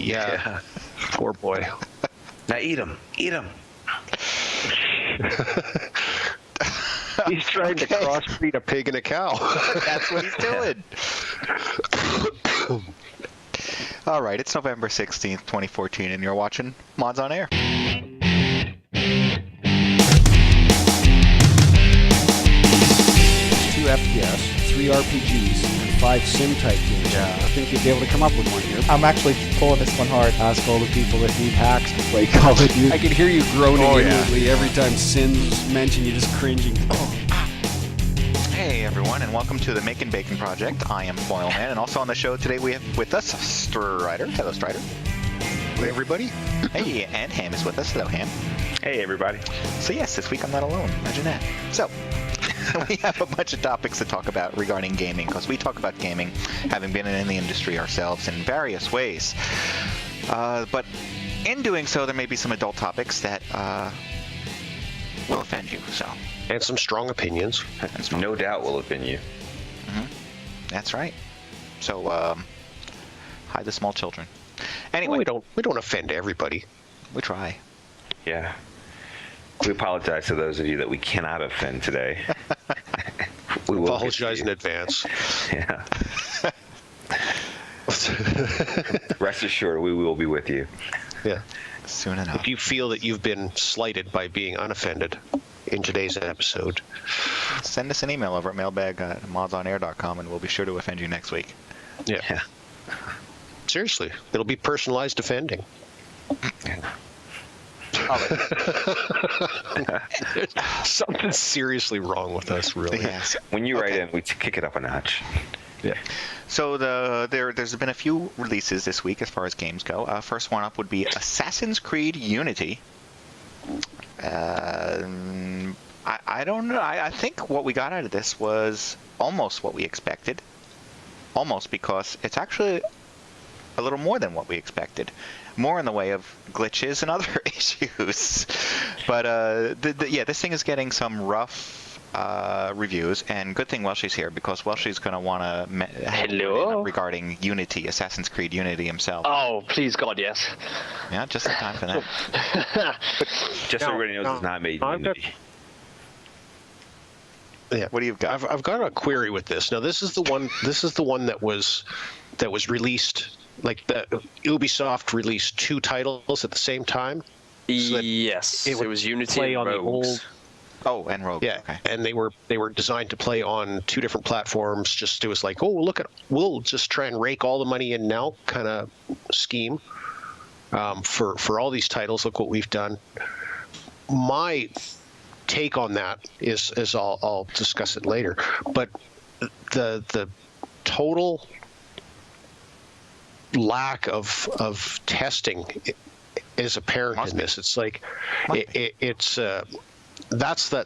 Yeah. Poor boy. Now eat him. Eat him. He's trying to crossbreed a pig and a cow. That's what he's doing. All right, it's November 16th, 2014, and you're watching Mods on Air. 2 FPS, 3 RPGs, and 5 sim-type games. Yeah. I think you'd be able to come up with one here. I'm actually pulling this one hard. Ask all the people that need hacks to play Call of Duty. I can hear you groaning inwardly every time Sin's mentioned. You're just cringing. Hey everyone, and welcome to the Making Bacon Project. I am foyleman, and also on the show today we have with us Stryder. Hello, Stryder. Hey, everybody. Hey, and Ham is with us. Hello, Ham. Hey, everybody. So yes, this week I'm not alone. Imagine that. So, we have a bunch of topics to talk about regarding gaming, because we talk about gaming, having been in the industry ourselves in various ways. But in doing so, there may be some adult topics that will offend you. So. And some strong opinions. No doubt will offend you. Mm-hmm. That's right. So, hide the small children. Anyway, well, we don't offend everybody. We try. Yeah. We apologize to those of you that we cannot offend today. We will apologize in advance. Yeah. Rest assured, we will be with you. Yeah. Soon enough. If you feel that you've been slighted by being unoffended in today's episode, send us an email over at mailbag@modsonair.com, and we'll be sure to offend you next week. Yeah. Seriously, it'll be personalized offending. Something seriously wrong with us, really. Yes. When you write in, we kick it up a notch. Yeah. So there's been a few releases this week as far as games go. First one up would be Assassin's Creed Unity. I don't know. I think what we got out of this was almost what we expected. Almost, because it's actually a little more than what we expected. More in the way of glitches and other issues. But this thing is getting some rough reviews, and good thing Welshy's here, because Welshy's going to want to Hello regarding Unity, Assassin's Creed Unity himself. Oh, please God, yes. Yeah, just in time for that. Just so everybody knows, it's not made in Unity. Yeah. What do you got? I've got a query with this. Now, this is the one. This is the one that was released. Like Ubisoft released 2 titles at the same time. So yes, it was Unity play and on Rogues. the old. Oh, and Rogue. Yeah, okay. And they were designed to play on 2 different platforms. Just it was like, we'll just try and rake all the money in now, kind of scheme. For all these titles, look what we've done. My take on that is I'll discuss it later. But the total lack of testing is apparent in this. It's like that's the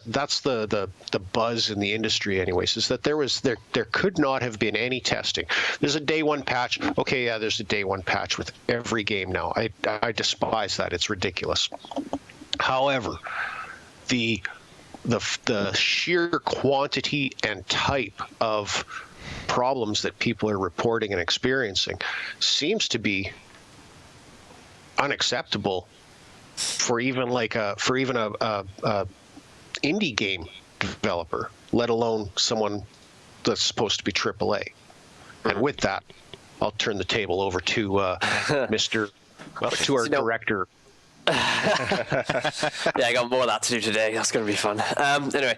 buzz in the industry anyways, is that there could not have been any testing. There's a day 1 patch. Okay, yeah, there's a day 1 patch with every game now. I despise that. It's ridiculous. However, the sheer quantity and type of problems that people are reporting and experiencing seems to be unacceptable for even a indie game developer, let alone someone that's supposed to be AAA. And with that, I'll turn the table over to Mr. to our director. Yeah, I got more of that to do today. That's going to be fun. Anyway.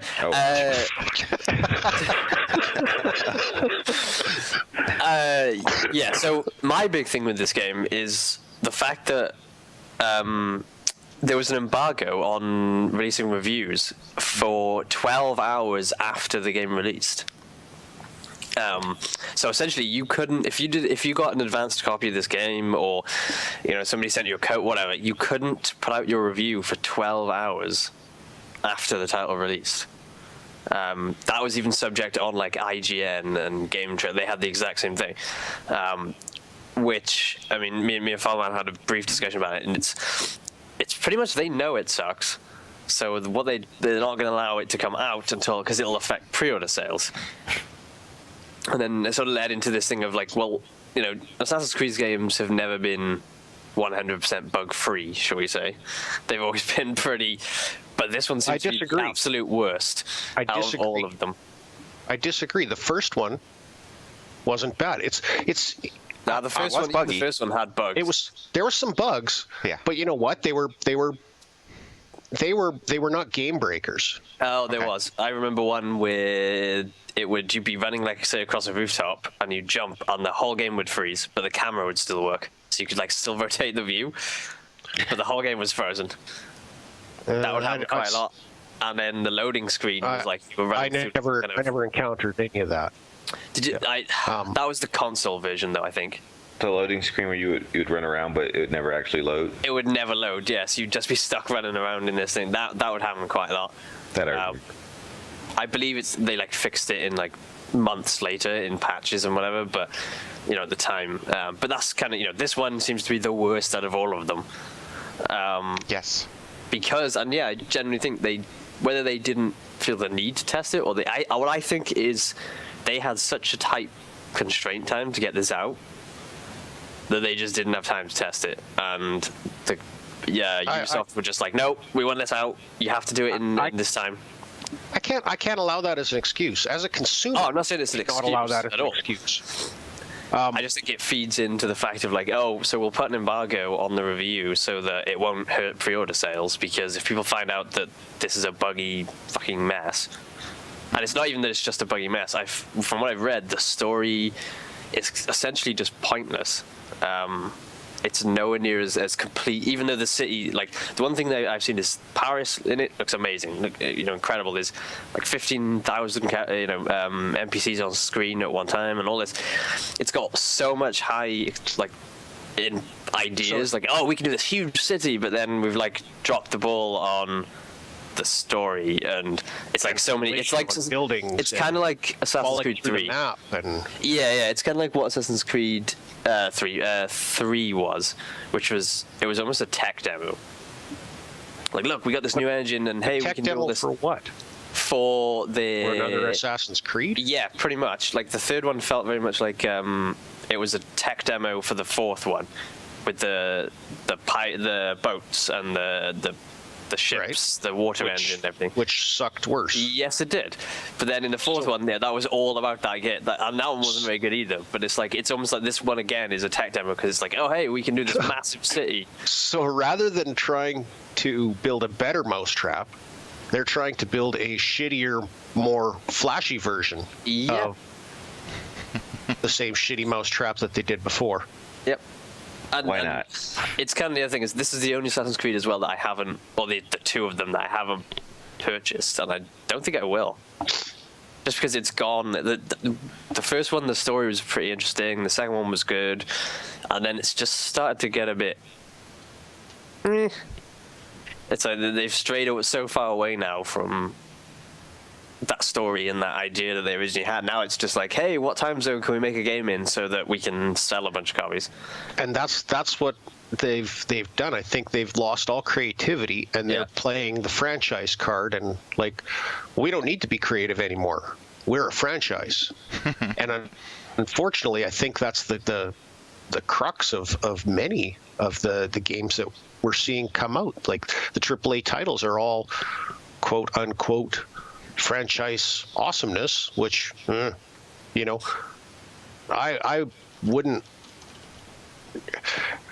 Yeah, so my big thing with this game is the fact that there was an embargo on releasing reviews for 12 hours after the game released. So essentially, you couldn't, if you got an advanced copy of this game, or somebody sent you a code, whatever, you couldn't put out your review for 12 hours after the title released. That was even subject on like IGN and Game Trade. They had the exact same thing. Which, I mean, me and Foyleman had a brief discussion about it, and it's pretty much, they know it sucks. So what they're not going to allow it to come out until, because it'll affect pre-order sales. And then it sort of led into this thing of like, well, Assassin's Creed games have never been 100% bug free, shall we say. They've always been pretty, but this one seems to be the absolute worst out of all of them. I disagree. The first one wasn't bad. Now the first one, the first one had bugs. There were some bugs. Yeah. But you know what? They were not game breakers. Oh, there was. I remember one where you'd be running, like, say, across a rooftop, and you jump, and the whole game would freeze, but the camera would still work, so you could like still rotate the view, but the whole game was frozen. That would happen quite a lot. And then the loading screen was like you were running through. I never encountered any of that. Did you? That was the console version, though, I think. The loading screen where you would run around, but it would never actually load. It would never load. Yes, you'd just be stuck running around in this thing. That would happen quite a lot. I believe they like fixed it in like months later in patches and whatever, but at the time. But that's kind of this one seems to be the worst out of all of them. Yes. Because I generally think whether they didn't feel the need to test it or what I think is they had such a tight constraint time to get this out that they just didn't have time to test it, and Ubisoft were just like, nope, we want this out. You have to do it in this time. I can't allow that as an excuse. As a consumer, I'm not saying it's an excuse not allow that as at an all. excuse. I just think it feeds into the fact of like, so we'll put an embargo on the review so that it won't hurt pre-order sales, because if people find out that this is a buggy fucking mess, and it's not even that it's just a buggy mess. From what I've read, the story is essentially just pointless. It's nowhere near as complete, even though the city, like, the one thing that I've seen is Paris in it looks amazing, incredible. There's like 15,000 NPCs on screen at one time and all this. It's got so much high, like, in ideas, we can do this huge city, but then we've like dropped the ball on the story, and it's like so many. It's like buildings. It's kind of like Assassin's Creed 3. Yeah, it's kind of like what Assassin's Creed 3 was, which was almost a tech demo. Like, look, we got this new engine, and hey, we can do all this. For what? For another Assassin's Creed? Yeah, pretty much. Like the third one felt very much like it was a tech demo for the fourth one, with the boats and the ships, the water engine and everything. Which sucked worse. Yes, it did. But then in the fourth one, that was all about that. And that one wasn't very good either. But it's almost like this one again is a tech demo, because it's like, oh, hey, we can do this massive city. So rather than trying to build a better mousetrap, they're trying to build a shittier, more flashy version of the same shitty mousetrap that they did before. Yep. Why not? It's kind of the other thing is this is the only Assassin's Creed as well that I haven't, or the two of them that I haven't purchased, and I don't think I will. Just because it's gone. The first one, the story was pretty interesting. The second one was good, and then it's just started to get a bit. It's like they've strayed so far away now from that story and that idea that they originally had. Now it's just like, hey, what time zone can we make a game in so that we can sell a bunch of copies? And that's what they've done. I think they've lost all creativity, and they're playing the franchise card, and like, we don't need to be creative anymore. We're a franchise. And unfortunately, I think that's the crux of many of the games that we're seeing come out. Like, the AAA titles are all quote unquote franchise awesomeness, which I wouldn't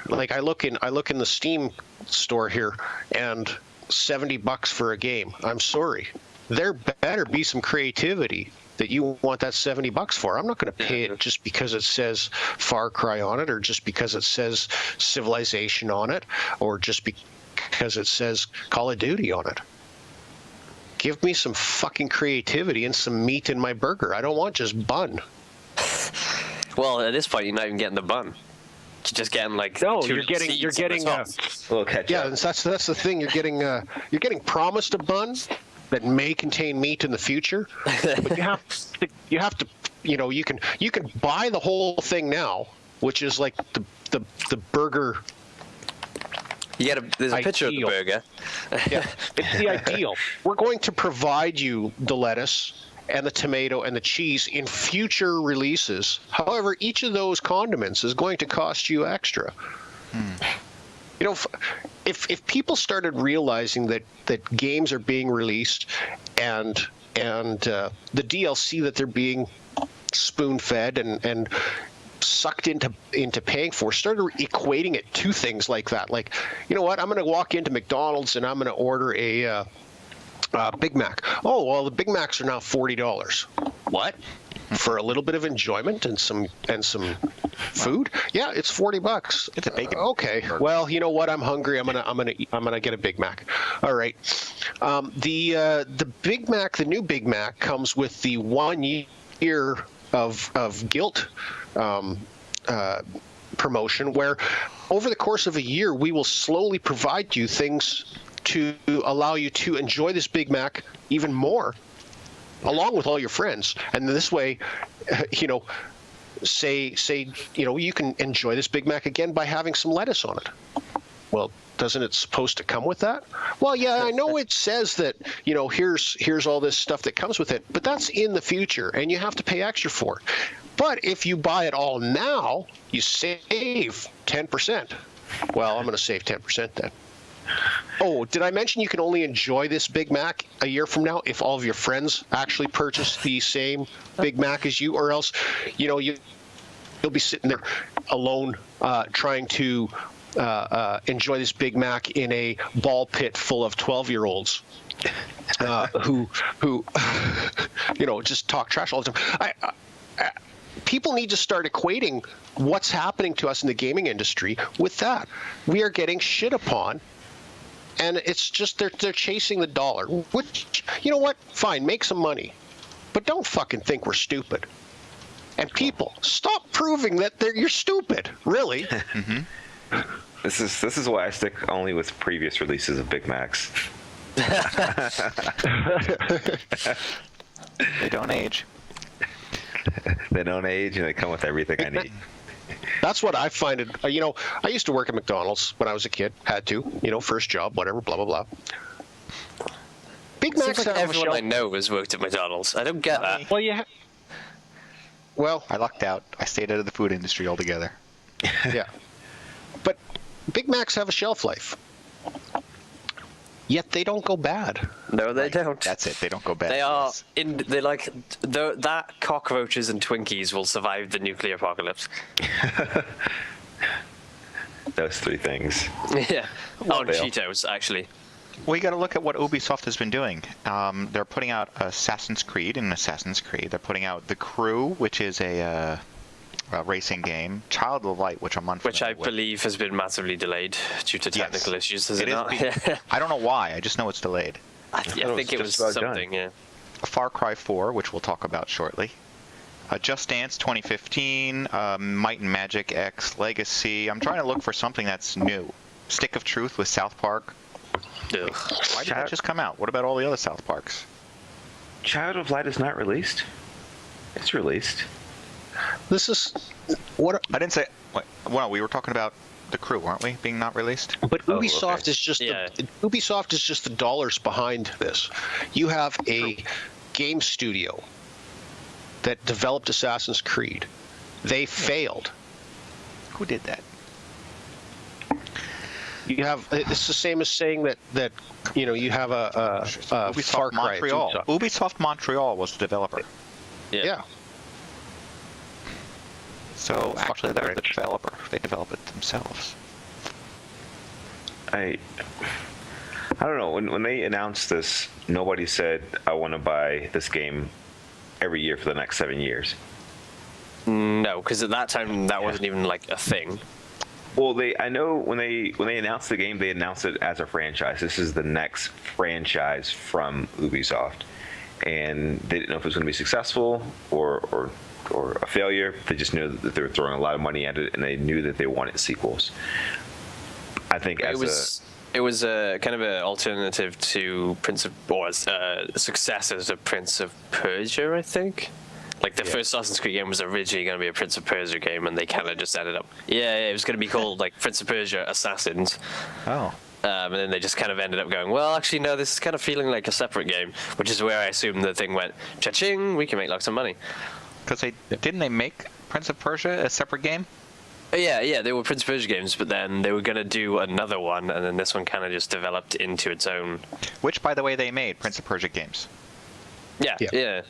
like. I look in the Steam store here, and $70 for a game. I'm sorry, there better be some creativity that you want that $70 for. I'm not going to pay it just because it says Far Cry on it, or just because it says Civilization on it, or just because it says Call of Duty on it. Give me some fucking creativity and some meat in my burger. I don't want just bun. Well, at this point, you're not even getting the bun. You're just getting like you're getting a little ketchup. Yeah, that's the thing. You're getting promised a bun that may contain meat in the future, but you have to you can buy the whole thing now, which is like the burger. There's a picture of the burger. Yeah, it's the ideal. We're going to provide you the lettuce and the tomato and the cheese in future releases. However, each of those condiments is going to cost you extra. You know, if people started realizing that games are being released and the DLC that they're being spoon-fed and sucked into paying for, started equating it to things like that. Like, you know what? I'm going to walk into McDonald's and I'm going to order a Big Mac. Oh, well, the Big Macs are now $40. What? For a little bit of enjoyment and some food? Yeah, it's $40. It's a bacon. Okay. Well, you know what? I'm hungry. I'm gonna get a Big Mac. All right. The Big Mac, the new Big Mac, comes with the 1 year of guilt promotion, where over the course of a year we will slowly provide you things to allow you to enjoy this Big Mac even more, along with all your friends. And this way, you know, say you know, you can enjoy this Big Mac again by having some lettuce on it. Well, doesn't it supposed to come with that? Well, yeah, I know it says that, you know, here's all this stuff that comes with it, but that's in the future and you have to pay extra for it. But if you buy it all now, you save 10%. Well, I'm going to save 10% then. Oh, did I mention you can only enjoy this Big Mac a year from now if all of your friends actually purchase the same Big Mac as you, or else, you know, you'll be sitting there alone trying to enjoy this Big Mac in a ball pit full of 12-year-olds who you know, just talk trash all the time. People need to start equating what's happening to us in the gaming industry with that. We are getting shit upon. And it's just they're chasing the dollar, which, you know what? Fine, make some money. But don't fucking think we're stupid. And people, stop proving that you're stupid, really. Mm-hmm. This is why I stick only with previous releases of Big Macs. They don't age. They don't age, and they come with everything I need. That's what I find it. You know, I used to work at McDonald's when I was a kid. Had to, you know, first job, whatever, blah blah blah. Big Macs Seems like have everyone I know has worked at McDonald's. I don't get that. Well, yeah. Well, I lucked out. I stayed out of the food industry altogether. Yeah. But Big Macs have a shelf life. Yet they don't go bad. No, they don't. That's it. They don't go bad. They are They like that cockroaches and Twinkies will survive the nuclear apocalypse. Those three things. Yeah. On Cheetos, actually. Well, you got to look at what Ubisoft has been doing. They're putting out Assassin's Creed and Assassin's Creed. They're putting out The Crew, which is a racing game. Child of Light, which I'm unfamiliar Which I with. believe has been massively delayed due to technical issues, has it not? I don't know why. I just know it's delayed. I think it was something, yeah. Far Cry 4, which we'll talk about shortly. Just Dance 2015, Might and Magic X Legacy. I'm trying to look for something that's new. Stick of Truth with South Park. Ugh. Why did that just come out? What about all the other South Parks? Child of Light is not released. It's released. This is what I didn't say. Well, we were talking about The Crew, weren't we? Being not released. But Ubisoft is just Ubisoft is just the dollars behind this. You have a game studio that developed Assassin's Creed. They failed. Who did that? You have it's the same as saying that you know, you have a Ubisoft Far Cry. Montreal. Ubisoft Montreal was the developer. Yeah. So actually, they're the developer. They develop it themselves. I don't know. When they announced this, nobody said, I want to buy this game every year for the next 7 years. No, because at that time that wasn't even like a thing. Well, I know when they announced the game, they announced it as a franchise. This is the next franchise from Ubisoft, and they didn't know if it was going to be successful or a failure. They just knew that they were throwing a lot of money at it, and they knew that they wanted sequels. I think it was a kind of an alternative to a successor to Prince of Persia, I think. Like the first Assassin's Creed game was originally going to be a Prince of Persia game, and they kind of just ended up. Yeah, it was going to be called like Prince of Persia Assassins. Oh. And then they just kind of ended up going, well, actually, no, this is kind of feeling like a separate game, which is where I assume the thing went, cha-ching, we can make lots of money. Because didn't they make Prince of Persia a separate game? Yeah, they were Prince of Persia games, but then they were going to do another one, and then this one kind of just developed into its own. Which, by the way, they made Prince of Persia games. Yeah.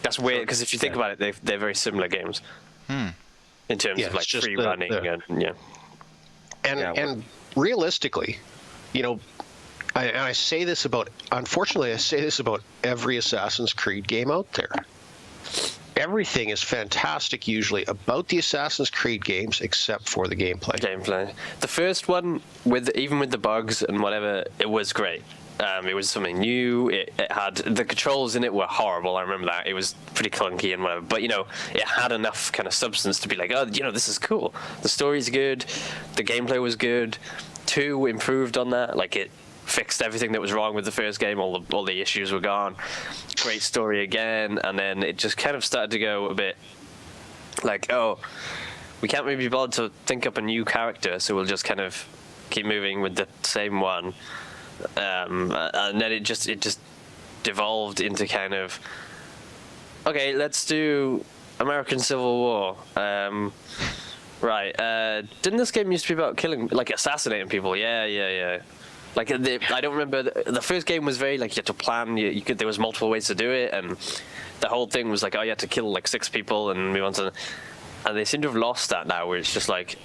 That's weird, because if you think about it, they're very similar games. In terms of like free running and realistically, I say this about, unfortunately, I say this about every Assassin's Creed game out there. Everything is fantastic usually about the Assassin's Creed games except for the gameplay. The first one, even with the bugs and whatever, it was great. It was something new. It had the controls in it were horrible. I remember that. It was pretty clunky and whatever. But it had enough kind of substance to be like, oh, this is cool. The story's good. The gameplay was good. 2 improved on that. Like it fixed everything that was wrong with the first game. All the issues were gone. Great story again. And then it just kind of started to go a bit like, oh, we can't really be bothered to think up a new character, so we'll just kind of keep moving with the same one. And then it just devolved into kind of, okay, let's do American Civil War. Right. Didn't this game used to be about killing, like assassinating people? Yeah. Like I don't remember. The first game was very like you had to plan. You could. There was multiple ways to do it, and the whole thing was like, oh, you had to kill like 6 people and move on to. And they seem to have lost that now, where it's just like,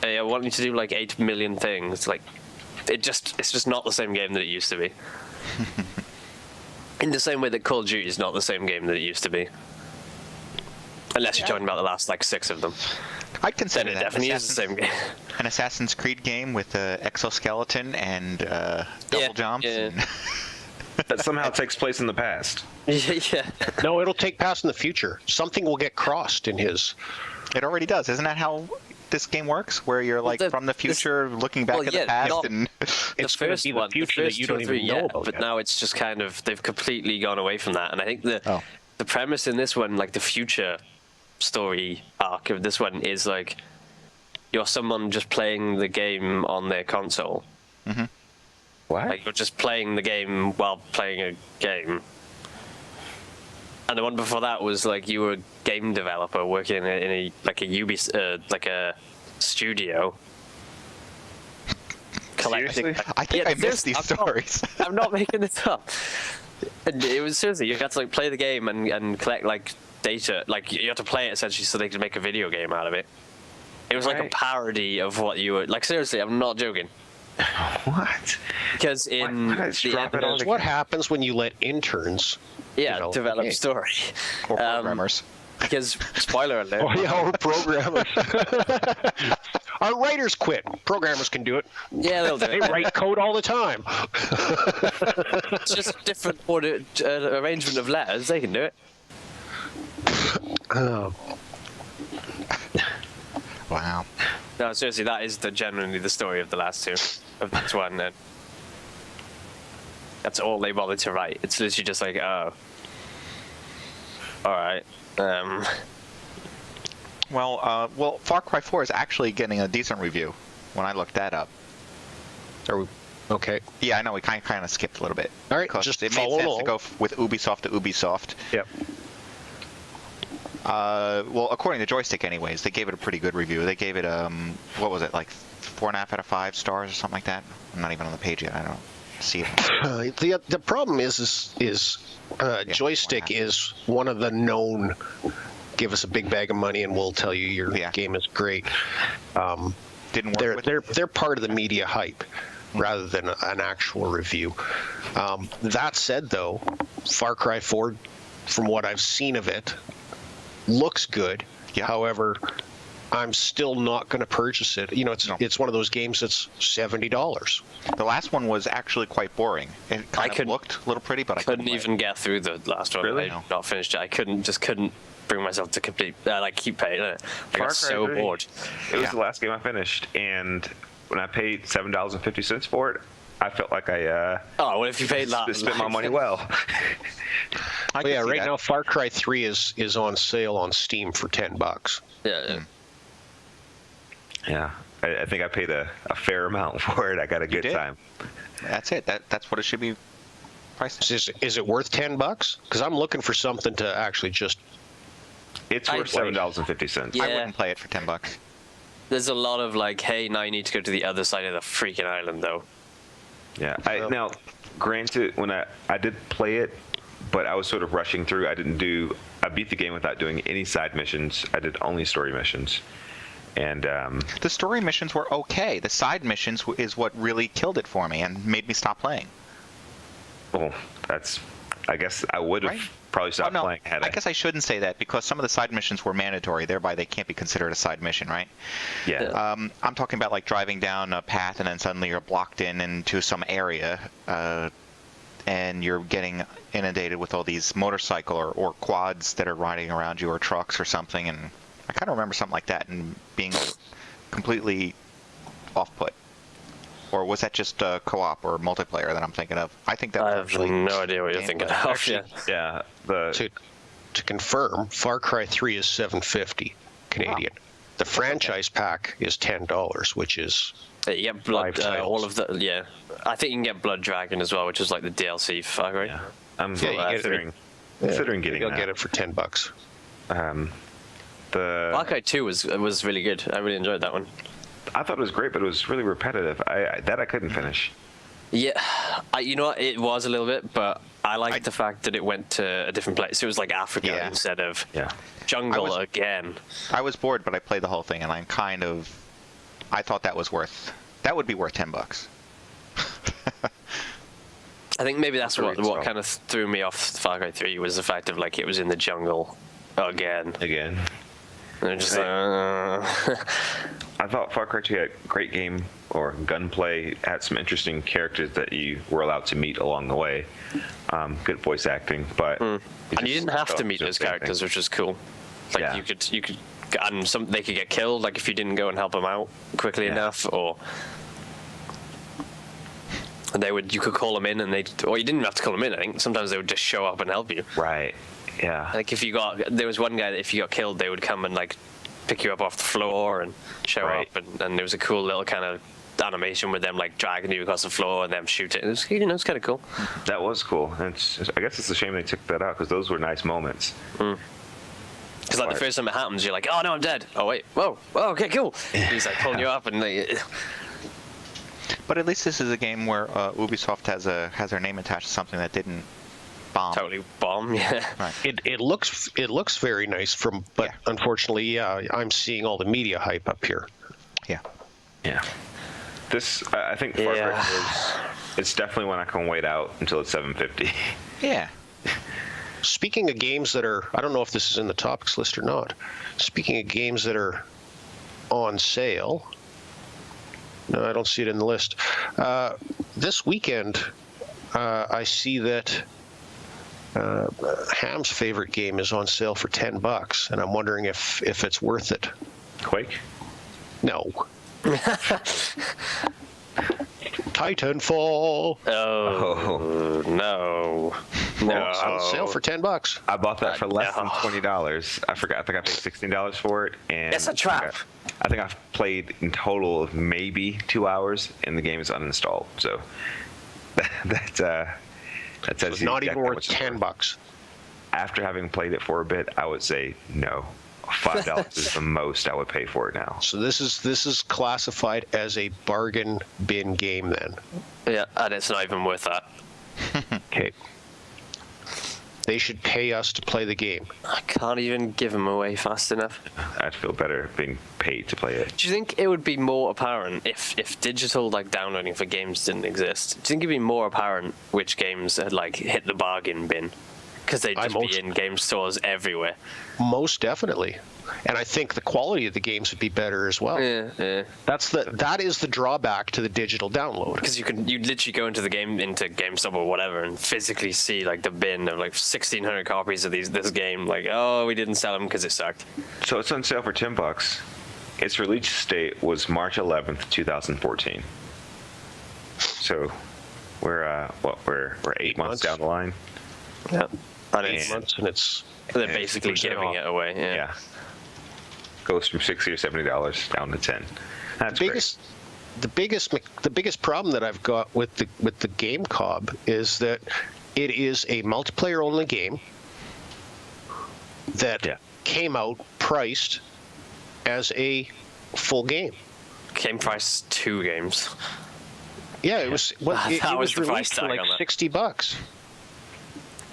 hey, I want you to do like 8 million things. Like, it's just not the same game that it used to be. In the same way that Call of Duty is not the same game that it used to be. Unless you're talking about the last like 6 of them. I'd consider then it that definitely is the same game. An Assassin's Creed game with an exoskeleton and double jumps. Yeah. And That somehow takes place in the past. Yeah. No, it'll take place in the future. Something will get crossed in his. It already does. Isn't that how this game works? Where you're like from the future looking back at the past and It's going to be the future that you don't even know about. But now it's just kind of, they've completely gone away from that. And I think the premise in this one, like the future story arc of this one, is like you're someone just playing the game on their console. Mm-hmm. What? Like you're just playing the game while playing a game. And the one before that was like you were a game developer working in a like a studio. Seriously? I think I missed these stories. I'm not making this up. And it was seriously, you had to like play the game and collect like data. Like you had to play it essentially so they could make a video game out of it. It was like a parody of what you were like. Seriously, I'm not joking. What? Because in what happens when you let interns develop story Or programmers. Because spoiler alert. or programmers. Our writers quit. Programmers can do it. Yeah, they'll do They it. write code all the time. It's just a different arrangement of letters. They can do it. Wow. No, seriously, that is genuinely the story of the last 2 of this one. And that's all they bothered to write. It's literally just like, oh, all right. Well, Far Cry 4 is actually getting a decent review when I looked that up. Are we okay? Yeah, I know we kind of skipped a little bit. All right, because just it made follow sense along. to go with Ubisoft to Ubisoft. Yep. Well, according to Joystick, anyways, they gave it a pretty good review. They gave it what was it, like 4.5 out of 5 stars or something like that? I'm not even on the page yet. I don't see it. The problem is Joystick is one of the known. Give us a big bag of money and we'll tell you your game is great. Didn't work. They're part of the media hype rather than an actual review. That said, though, Far Cry 4, from what I've seen of it, looks good. Yeah. However, I'm still not going to purchase it. It's one of those games that's $70. The last one was actually quite boring. It kind of looked a little pretty, but I couldn't even get through the last one. Really? I not finished it. I couldn't bring myself to complete keep paying it. I got so bored. It was the last game I finished, and when I paid $7.50 for it, I felt like I well, if you paid that, spent my money well. Right now Far Cry 3 is on sale on Steam for $10. Yeah. Yeah, I think I paid a fair amount for it. I got a good time. That's it. That's what it should be priced. Is it worth $10? Because I'm looking for something to actually just. It's worth $7.50. Yeah. I wouldn't play it for $10. There's a lot of like, hey, now you need to go to the other side of the freaking island, though. Yeah. Now, granted, when I did play it, but I was sort of rushing through. I beat the game without doing any side missions. I did only story missions. And the story missions were okay. The side missions is what really killed it for me and made me stop playing. Well, I guess I would have probably stopped playing had I guess I shouldn't say that because some of the side missions were mandatory. Thereby, they can't be considered a side mission, right? Yeah. I'm talking about like driving down a path and then suddenly you're blocked into some area, and you're getting inundated with all these motorcycle or quads that are riding around you, or trucks or something. And I kind of remember something like that and being completely off-put. Or was that just co-op or multiplayer that I'm thinking of? I think that was actually... I have no idea what you're thinking of. Actually, yeah. To confirm, Far Cry 3 is $7.50 Canadian. Wow. The franchise pack is $10, which is... You get Blood, all of the... Yeah. I think you can get Blood Dragon as well, which is like the DLC for Far Cry. Yeah. I'm considering getting You'll that. get it for $10. Far Cry 2 was really good. I really enjoyed that one. I thought it was great, but it was really repetitive. I couldn't finish. Yeah, you know what? It was a little bit, but I liked the fact that it went to a different place. It was like Africa instead of jungle again. I was bored, but I played the whole thing, and I thought that would be worth $10. I think maybe that's what kind of threw me off Far Cry 3 was the fact of like it was in the jungle again. And just I thought Far Cry 2 had a great game or gunplay, had some interesting characters that you were allowed to meet along the way. Good voice acting, but and you didn't have to meet those characters, which was cool. Like you could, and they could get killed. Like if you didn't go and help them out quickly enough, or you could call them in, and or you didn't have to call them in. I think sometimes they would just show up and help you. Right. Yeah. Like there was one guy that if you got killed, they would come and like pick you up off the floor and show up, and there was a cool little kind of animation with them like dragging you across the floor and them shooting. It was, it's kind of cool. That was cool. I guess it's a shame they took that out because those were nice moments. Because like the first time it happens, you're like, oh no, I'm dead. Oh wait, whoa, okay, cool. He's like pulling you up and like. But at least this is a game where Ubisoft has their name attached to something that didn't bomb. Totally bomb, yeah. Right. It looks very nice but unfortunately, I'm seeing all the media hype up here. Yeah. Yeah. This I think Far Cry it's definitely one I can wait out until it's $7.50. Yeah. Speaking of games that are, I don't know if this is in the topics list or not. Speaking of games that are on sale, no, I don't see it in the list. This weekend, I see that Ham's favorite game is on sale for $10, and I'm wondering if it's worth it. Quake? No. Titanfall. Oh no. No. It's on sale for $10. I bought that for less than $20. I forgot. I think I paid $16 for it, and it's a trap. I think I've played in total of maybe 2 hours, and the game is uninstalled. So that says not even worth $10. After having played it for a bit, I would say no. $5 is the most I would pay for it now. So this is classified as a bargain bin game then. Yeah, and it's not even worth that. Okay. They should pay us to play the game. I can't even give them away fast enough. I'd feel better being paid to play it. Do you think it would be more apparent if digital like downloading for games didn't exist? Do you think it'd be more apparent which games had like hit the bargain bin? Because they'd just be in game stores everywhere. Most definitely. And I think the quality of the games would be better as well. Yeah. That is the drawback to the digital download. Because you literally go into GameStop or whatever and physically see like the bin of like 1,600 copies of this game. Like, oh, we didn't sell them because it sucked. So it's on sale for $10. Its release date was March 11th, 2014. So we're 8 months down the line. Yeah. And 8 months, and they're basically giving it away. Yeah. Goes from $60 or $70 down to $10. That's great. The biggest problem that I've got with the Game Cobb is that it is a multiplayer only game that came out priced as a full game. Game price 2 games. Yeah, it was. Well, That it was was the price released for tag like on that. $60.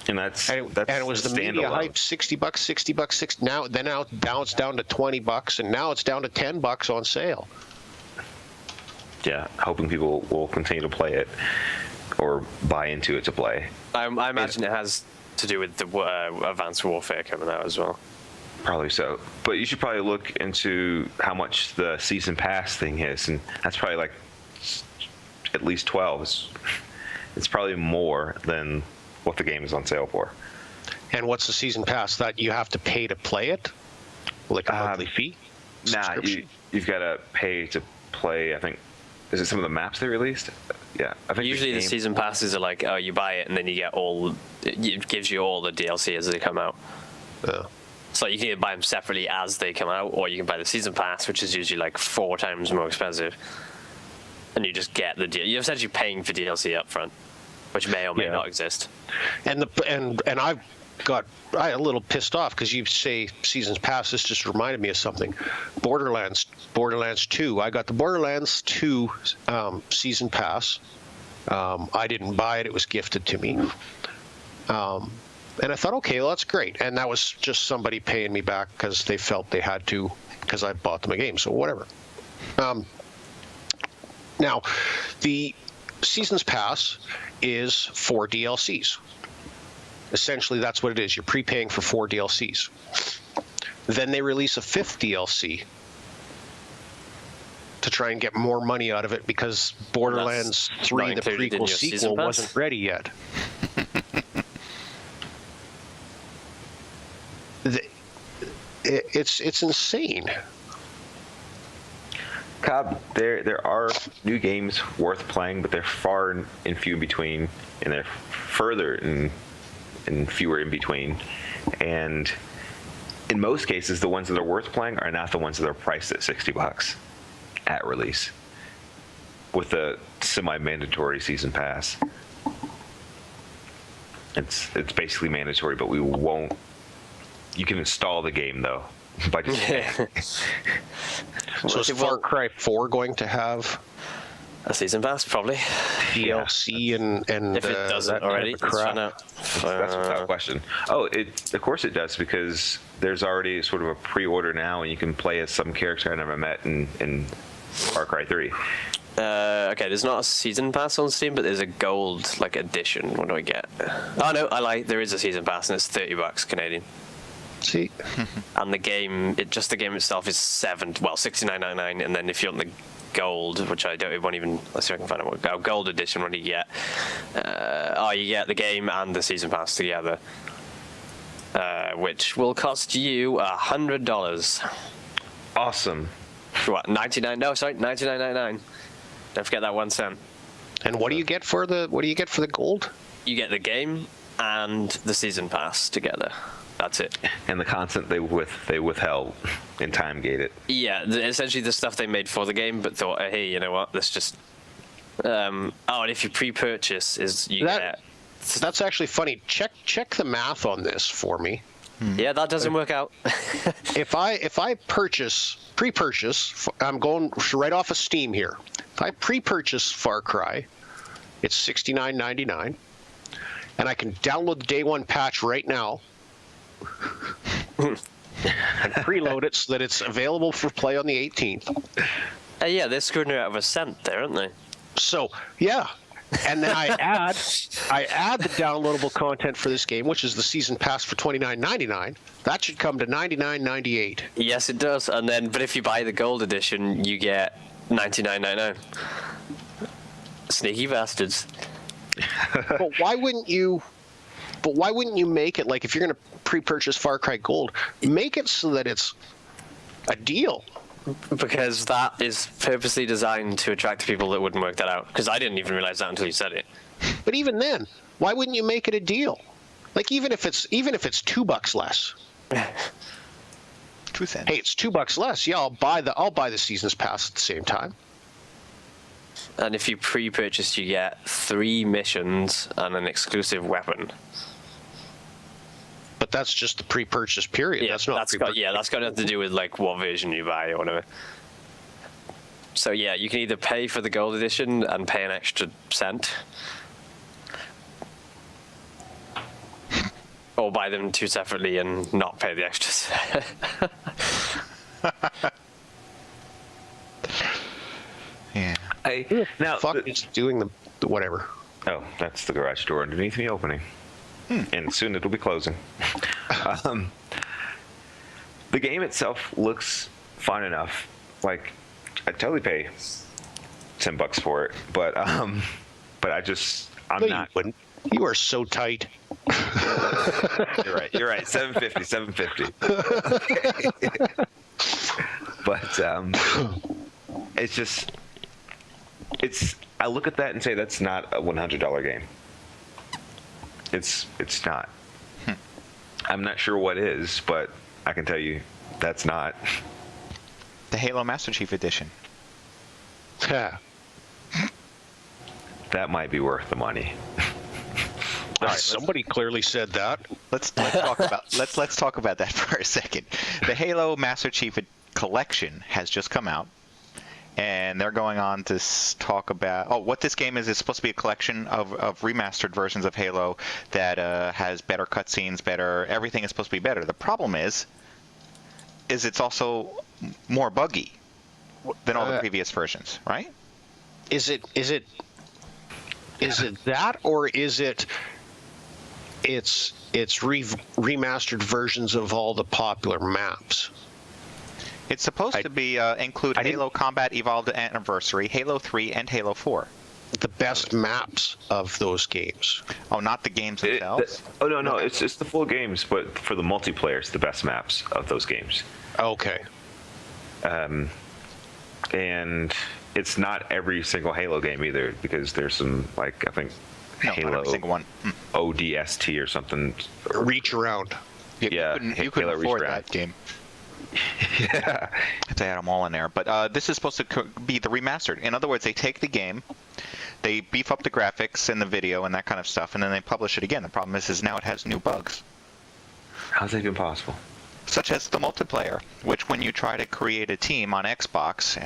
And that's And it was the standalone. media hype, $60, $60, 60. Now it's down to $20, and now it's down to $10 on sale. Yeah, hoping people will continue to play it or buy into it to play. I imagine it has to do with the Advanced Warfare coming out as well. Probably so. But you should probably look into how much the season pass thing is, and that's probably like at least 12. It's probably more than what the game is on sale for. And what's the season pass? That you have to pay to play it? Like a monthly fee? Nah, Subscription? you've got to pay to play, I think. Is it some of the maps they released? Yeah, I think Usually the season passes are like, oh, you buy it and then you get it gives you all the DLC as they come out. So you can either buy them separately as they come out, or you can buy the season pass, which is usually like 4 times more expensive. And you just get the deal. You're essentially paying for DLC up front, which may or may not exist. And I got a little pissed off because you say seasons pass. This just reminded me of something. Borderlands 2. I got the Borderlands 2 season pass. I didn't buy it. It was gifted to me. And I thought, okay, well, that's great. And that was just somebody paying me back because they felt they had to because I bought them a game. So whatever. Now, the Seasons Pass is 4 DLCs. Essentially, that's what it is. You're prepaying for 4 DLCs. Then they release a 5th DLC to try and get more money out of it because Borderlands 3, the prequel sequel, wasn't ready yet. It's insane. Cobb, there are new games worth playing, but they're far and few in between, and they're further and fewer in between. And in most cases, the ones that are worth playing are not the ones that are priced at $60 at release with the semi-mandatory season pass. It's basically mandatory, but we won't. You can install the game though by just So is Far Cry 4 going to have a season pass? Probably. DLC and if it doesn't already, it's fun out. That's without question. Oh, of course it does, because there's already sort of a pre-order now, and you can play as some character I never met in Far Cry 3. Okay, there's not a season pass on Steam, but there's a gold edition. What do I get? Oh no, I lied. There is a season pass, and it's $30 Canadian. See, and the game itself is $69.99, and then if you want the gold, which I won't even. Let's see if I can find out what gold edition. What do you get? You get the game and the season pass together, which will cost you $100. Awesome. What? $99.99. Don't forget that 1 cent. And what do you get for the gold? You get the game and the season pass together. That's it. And the content they withheld and time gated. Yeah, essentially the stuff they made for the game, but thought, hey, you know what? Let's just. And if you pre-purchase, that's actually funny. Check the math on this for me. Yeah, that doesn't work out. If I pre-purchase, I'm going right off of Steam here. If I pre-purchase Far Cry, it's $69.99, and I can download the day 1 patch right now and preload it so that it's available for play on the 18th. Yeah, they're screwing you out of a cent there, aren't they? So yeah, and then I add the downloadable content for this game, which is the season pass for $29.99. That should come to $99.98. Yes, it does. And then, but if you buy the gold edition, you get $99.99. Sneaky bastards. But why wouldn't you make it like, if you're going to pre-purchase Far Cry Gold, make it so that it's a deal? Because that is purposely designed to attract people that wouldn't work that out. Because I didn't even realize that until you said it. But even then, why wouldn't you make it a deal? Like, even if it's $2 less. 2 cents. Hey, it's $2 less. Yeah, I'll buy the season's pass at the same time. And if you pre-purchase, you get 3 missions and an exclusive weapon. But that's just the pre-purchase period. Yeah, that's not. that's got nothing to do with like what version you buy or whatever. So yeah, you can either pay for the gold edition and pay an extra cent, or buy them two separately and not pay the extra cent. Yeah. Now, Fuck is doing the whatever. oh, that's the garage door underneath me opening. And soon it'll be closing. The game itself looks fun enough. Like, I'd totally pay $10 for it, but I'm No, not. you wouldn't. You are so tight. You're right. $750. But I look at that and say that's not a $100 game. It's not. I'm not sure what is, but I can tell you that's not. The Halo Master Chief Edition. Yeah. That might be worth the money. Somebody clearly said that. Let's talk about that for a second. The Halo Master Chief Collection has just come out, and they're going on to talk about what this game is. It's supposed to be a collection of remastered versions of Halo that has better cutscenes, everything is supposed to be better. The problem is it's also more buggy than all the previous versions, right? Is it that, or is it's remastered versions of all the popular maps? It's supposed to be include Halo Combat Evolved Anniversary, Halo 3, and Halo 4. The best maps of those games. Oh, not the games themselves? No. It's the full games, but for the multiplayer, it's the best maps of those games. Okay. And it's not every single Halo game either, because there's some, like, I think No, Halo not every single one. ODST or something. Reach around. Yeah, you couldn't Halo afford Reach that game. Yeah. If they had them all in there. But this is supposed to be the remastered. In other words, they take the game, they beef up the graphics and the video and that kind of stuff, and then they publish it again. The problem is now it has new bugs. How's that even possible? Such as the multiplayer, which when you try to create a team on Xbox,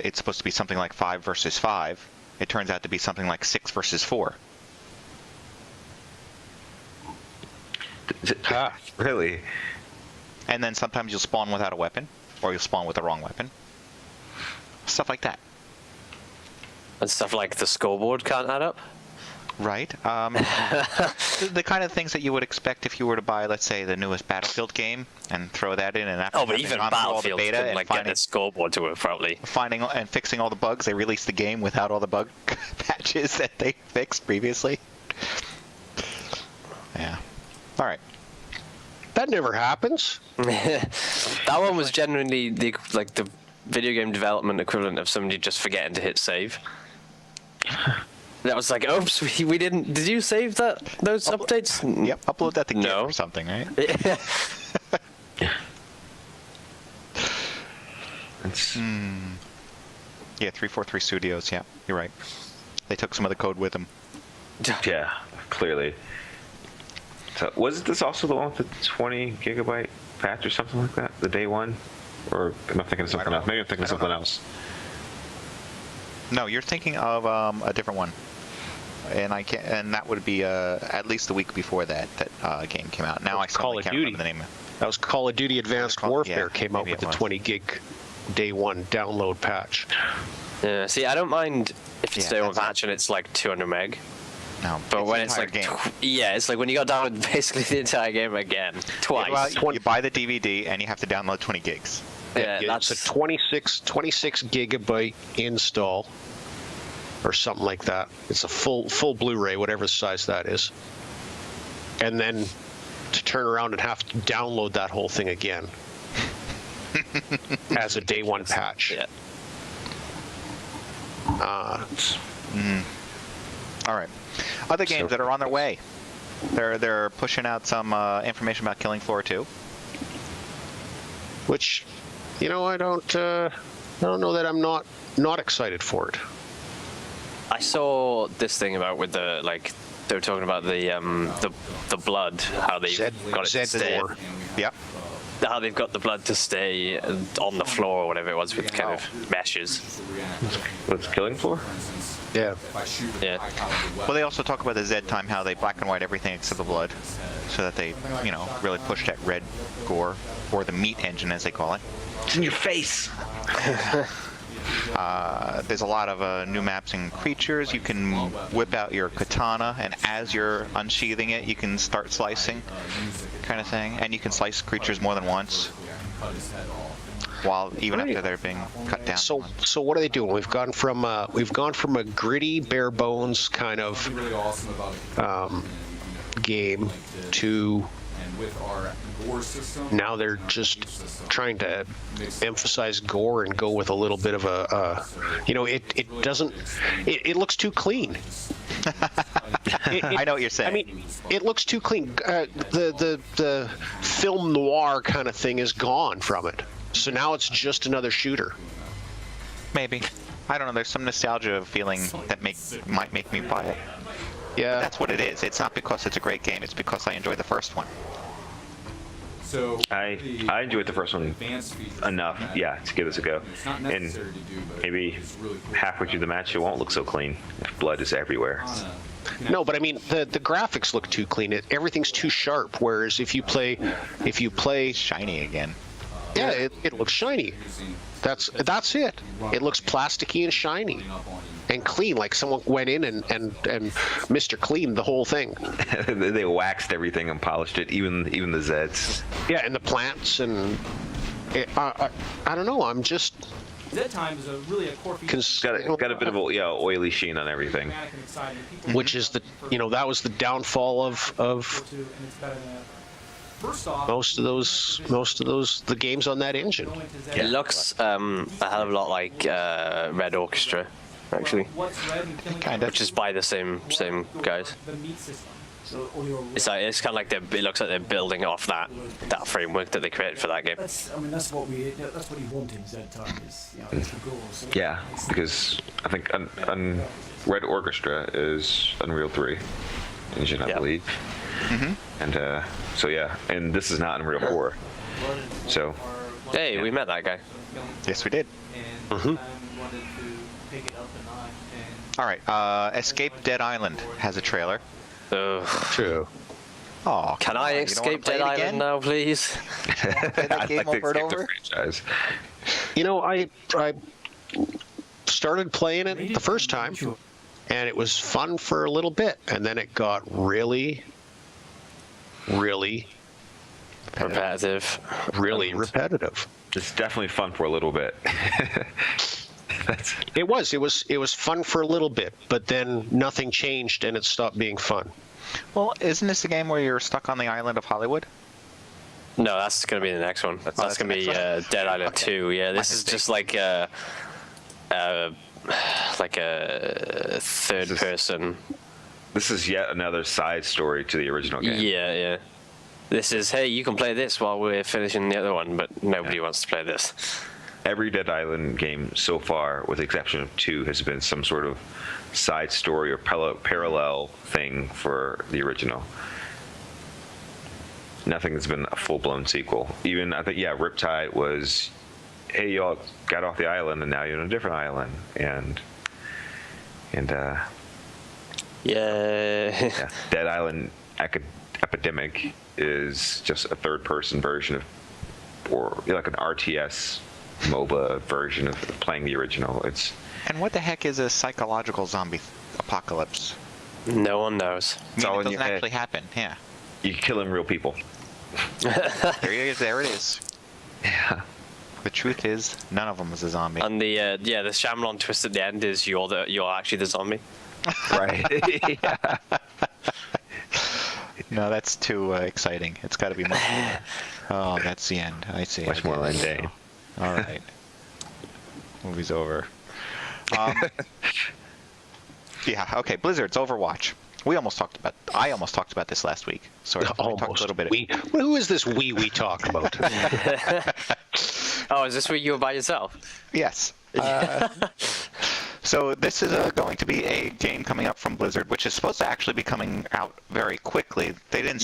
it's supposed to be something like 5 versus 5. It turns out to be something like 6 versus 4. Really? And then sometimes you'll spawn without a weapon, or you'll spawn with the wrong weapon. Stuff like that. And stuff like the scoreboard can't add up? Right. The kind of things that you would expect if you were to buy, let's say, the newest Battlefield game and throw that in. And after But even Battlefield couldn't like get its scoreboard to it, probably. Finding and fixing all the bugs, they released the game without all the bug patches that they fixed previously. Yeah. All right. That never happens. That one was genuinely the video game development equivalent of somebody just forgetting to hit save. That was like, oops, we didn't. Did you save those updates? Yep, upload that to GIF No. or something, right? Yeah, 343 Studios. Yeah, you're right. They took some of the code with them. Yeah, clearly. So, wasn't this also the one with the 20 gigabyte patch or something like that? The day one? Or am I thinking of something else? Maybe I'm thinking of something else. No, you're thinking of a different one. And that would be at least the week before that game came out. Now I Call of can't Duty. remember the name. That was Call of Duty Advanced Warfare came out maybe with the it was. 20 gig day one download patch. Yeah, see, I don't mind if it's Yeah, day one that's patch and it's like 200 meg. No, But when the it's entire like, game. it's like when you got download basically the entire game again, twice. Well, you buy the DVD and you have to download 20 gigs. Yeah, It's a 26 gigabyte install or something like that. It's a full Blu-ray, whatever size that is. And then to turn around and have to download that whole thing again as a day one patch. Yeah. All right. Other games that are on their way. They're pushing out some information about Killing Floor 2. Which, I don't know that I'm not excited for it. I saw this thing about with the they were talking about the blood, how they got it Z4. stayed. Yep. how they've got the blood to stay on the floor or whatever it was with kind of meshes. What's killing floor? Yeah. Yeah. Well, they also talk about the Z time, how they black and white everything except the blood, so that they, really push that red gore, or the meat engine as they call it. It's in your face. There's a lot of new maps and creatures. You can whip out your katana, and as you're unsheathing it, you can start slicing, kind of thing. And you can slice creatures more than once, even after they're being cut down. So what are they doing? We've gone from a gritty, bare bones kind of game to now they're just trying to emphasize gore and go with a little bit of it looks too clean. I know what you're saying. I mean, it looks too clean. The film noir kind of thing is gone from it. So now it's just another shooter. Maybe. I don't know. There's some nostalgia feeling that might make me buy it. Yeah. But that's what it is. It's not because it's a great game. It's because I enjoyed the first one. So I enjoyed the first one enough, to give this a go. And maybe halfway through the match, it won't look so clean if blood is everywhere. No, but I mean the graphics look too clean. Everything's too sharp. Whereas if you play, Shiny again. yeah, it looks shiny. That's it. It looks plasticky and shiny and clean, like someone went in and Mr. Clean the whole thing. They waxed everything and polished it, even the Zeds. Yeah, and the plants and I don't know. I'm just. Z time is really a core feature. Got a bit of oily sheen on everything. Which is that was the downfall of most of those the games on that engine. It looks a hell of a lot like Red Orchestra, actually, Kind of. which is by the same guys. It's kind of like it looks like they're building off that framework that they created for that game. That's what you want in Z time is that's the goal. So Yeah, because I think Red Orchestra is Unreal 3 engine, I believe. Mm-hmm. And and this is not Unreal 4. So. Hey, we met that guy. Yes, we did. Mm-hmm. All right. Escape Dead Island has a trailer. True. Oh, Can I escape Dead Island now, please? Play that game over and over? Franchise. I started playing it the first time, and it was fun for a little bit, and then it got really Repetitive. repetitive. It's definitely fun for a little bit. It was fun for a little bit, but then nothing changed and it stopped being fun. Well, isn't this a game where you're stuck on the island of Hollywood? No, that's going to be the next one. That's going to be Dead Island 2. Yeah, this is just like a third person. This is yet another side story to the original game. Yeah. This is, hey, you can play this while we're finishing the other one, but nobody wants to play this. Every Dead Island game so far, with the exception of 2, has been some sort of side story or parallel thing for the original. Nothing has been a full-blown sequel. Even, I think, Riptide was, hey, y'all got off the island and now you're on a different island. And Dead Island Epidemic is just a third-person version of, or like an RTS MOBA version of playing the original. And what the heck is a psychological zombie apocalypse? No one knows. It all in doesn't your head. actually happen. Yeah. You're killing real people. There it is. Yeah. The truth is, none of them is a zombie. And the Shyamalan twist at the end is you're actually the zombie. Right. Yeah. No, that's too exciting. It's got to be much more. Oh, that's the end. I see. Much more mundane. All right. Movie's over. Yeah. Okay. Blizzard's Overwatch. I almost talked about this last week. Sorry. Almost. Talked a little bit. Who is this we talked about? Oh, is this where you were by yourself? Yes. So this is going to be a game coming up from Blizzard, which is supposed to actually be coming out very quickly. They didn't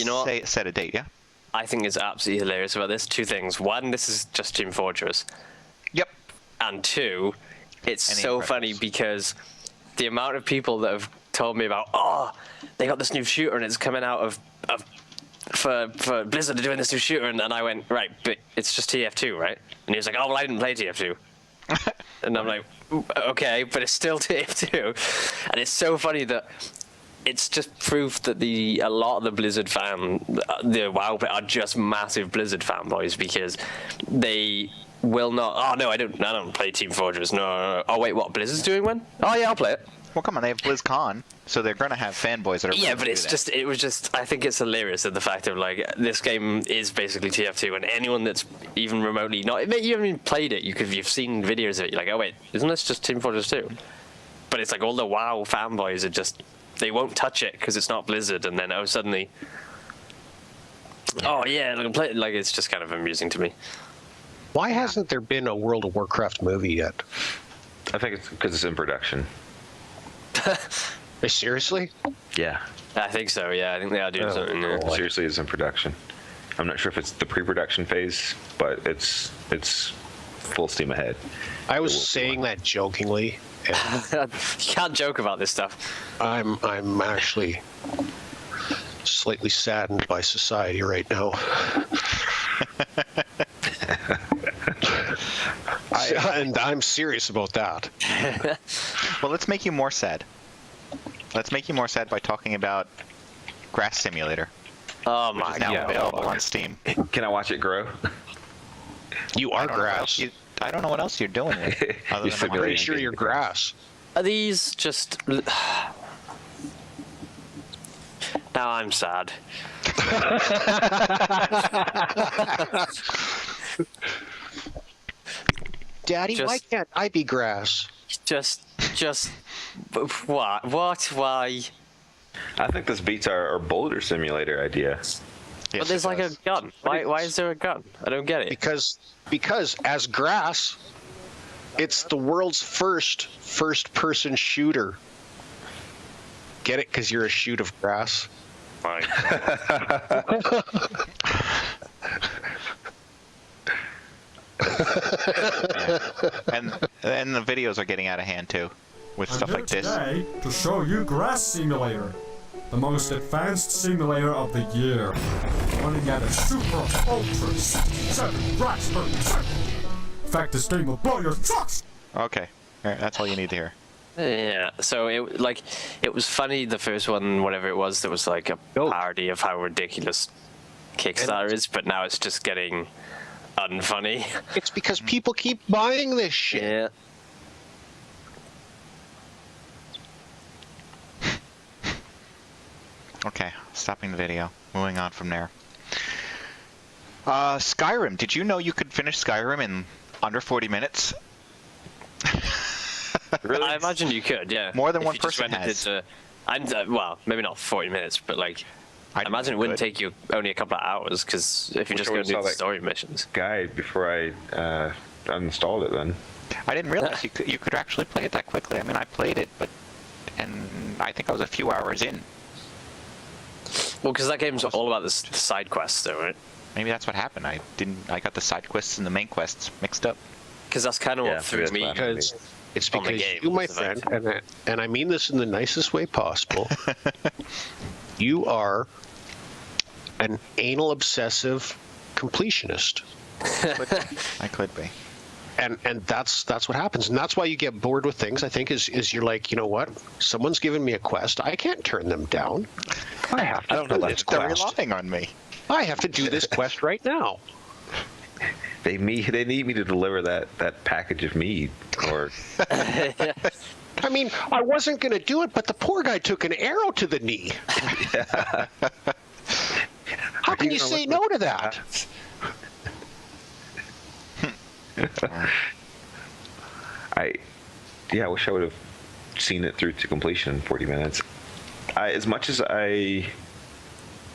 set a date, yeah? I think is absolutely hilarious about this. Two things. One, this is just Team Fortress. Yep. And two, it's Any so impressions? funny because the amount of people that have told me about, they got this new shooter and it's coming out of for Blizzard are doing this new shooter, and I went, right, but it's just TF2, right? And he was like, oh, well, I didn't play TF2. And I'm like, okay, but it's still TF2. And it's so funny that it's just proof that a lot of the Blizzard the WoW are just massive Blizzard fanboys, because they will not. Oh no, I don't play Team Fortress. No. Oh wait, what? Blizzard's doing one? Oh yeah, I'll play it. Well, come on, they have BlizzCon, so they're going to have fanboys that are. Yeah, but it was just. I think it's hilarious at the fact of like this game is basically TF2, and anyone that's even remotely not, you haven't even played it, you've seen videos of it. You're like, oh wait, isn't this just Team Fortress 2? But it's like all the WoW fanboys are just. They won't touch it because it's not Blizzard, and then suddenly, oh yeah, I can play it. Like, it's just kind of amusing to me. Why hasn't there been a World of Warcraft movie yet? I think it's because it's in production. Seriously? Yeah. I think so. Yeah, I think they are doing something. Yeah. Seriously, it's in production. I'm not sure if it's the pre-production phase, but it's full steam ahead. I was saying that jokingly. You can't joke about this stuff. I'm actually slightly saddened by society right now. And I'm serious about that. Well, let's make you more sad. Let's make you more sad by talking about Grass Simulator. Oh Which my is now god! available on Steam. Can I watch it grow? You are grass. I don't know what else you're doing with it. Other than I'm pretty sure you're grass. Are these just? Now I'm sad. Daddy, why can't I be grass? Just what? Why? I think this beats our boulder simulator idea. But there's like a gun. Why is there a gun? I don't get it. Because as grass, it's the world's first-person shooter. Get it? Because you're a shoot of grass. Fine. And the videos are getting out of hand too, with stuff like this. Today to show you Grass Simulator, the most advanced simulator of the year, running at a super ultra 67 grass per second. In fact, this game will blow your socks. Okay, that's all you need to hear. Yeah, so it was funny, the first one, whatever it was, that was like a parody of how ridiculous Kickstarter is, but now it's just getting unfunny. It's because people keep buying this shit. Yeah. Okay, stopping the video. Moving on from there. Skyrim. Did you know you could finish Skyrim in under 40 minutes? Really? I imagine you could, yeah. More than if one you just person went and has. well, maybe not 40 minutes, but like, I imagine it wouldn't take you only a couple of hours, because if you just go and do the story missions. Guide before I uninstalled it then. I didn't realize you could actually play it that quickly. I mean, I played it, and I think I was a few hours in. Well, because that game's all about the side quests, though, right? Maybe that's what happened. I got the side quests and the main quests mixed up. Because that's kind of what threw me. Because it's on the because game, you, my was the fact. friend, and I mean this in the nicest way possible, you are an anal obsessive completionist. I could be. And that's what happens, and that's why you get bored with things. I think is you're like, you know what? Someone's given me a quest. I can't turn them down. I have to do this They're quest. relying on me. I have to do this quest right now. They need me to deliver that package of meat, or I mean, I wasn't going to do it, but the poor guy took an arrow to the knee. How can you say no to that? I wish I would have seen it through to completion in 40 minutes. As much as I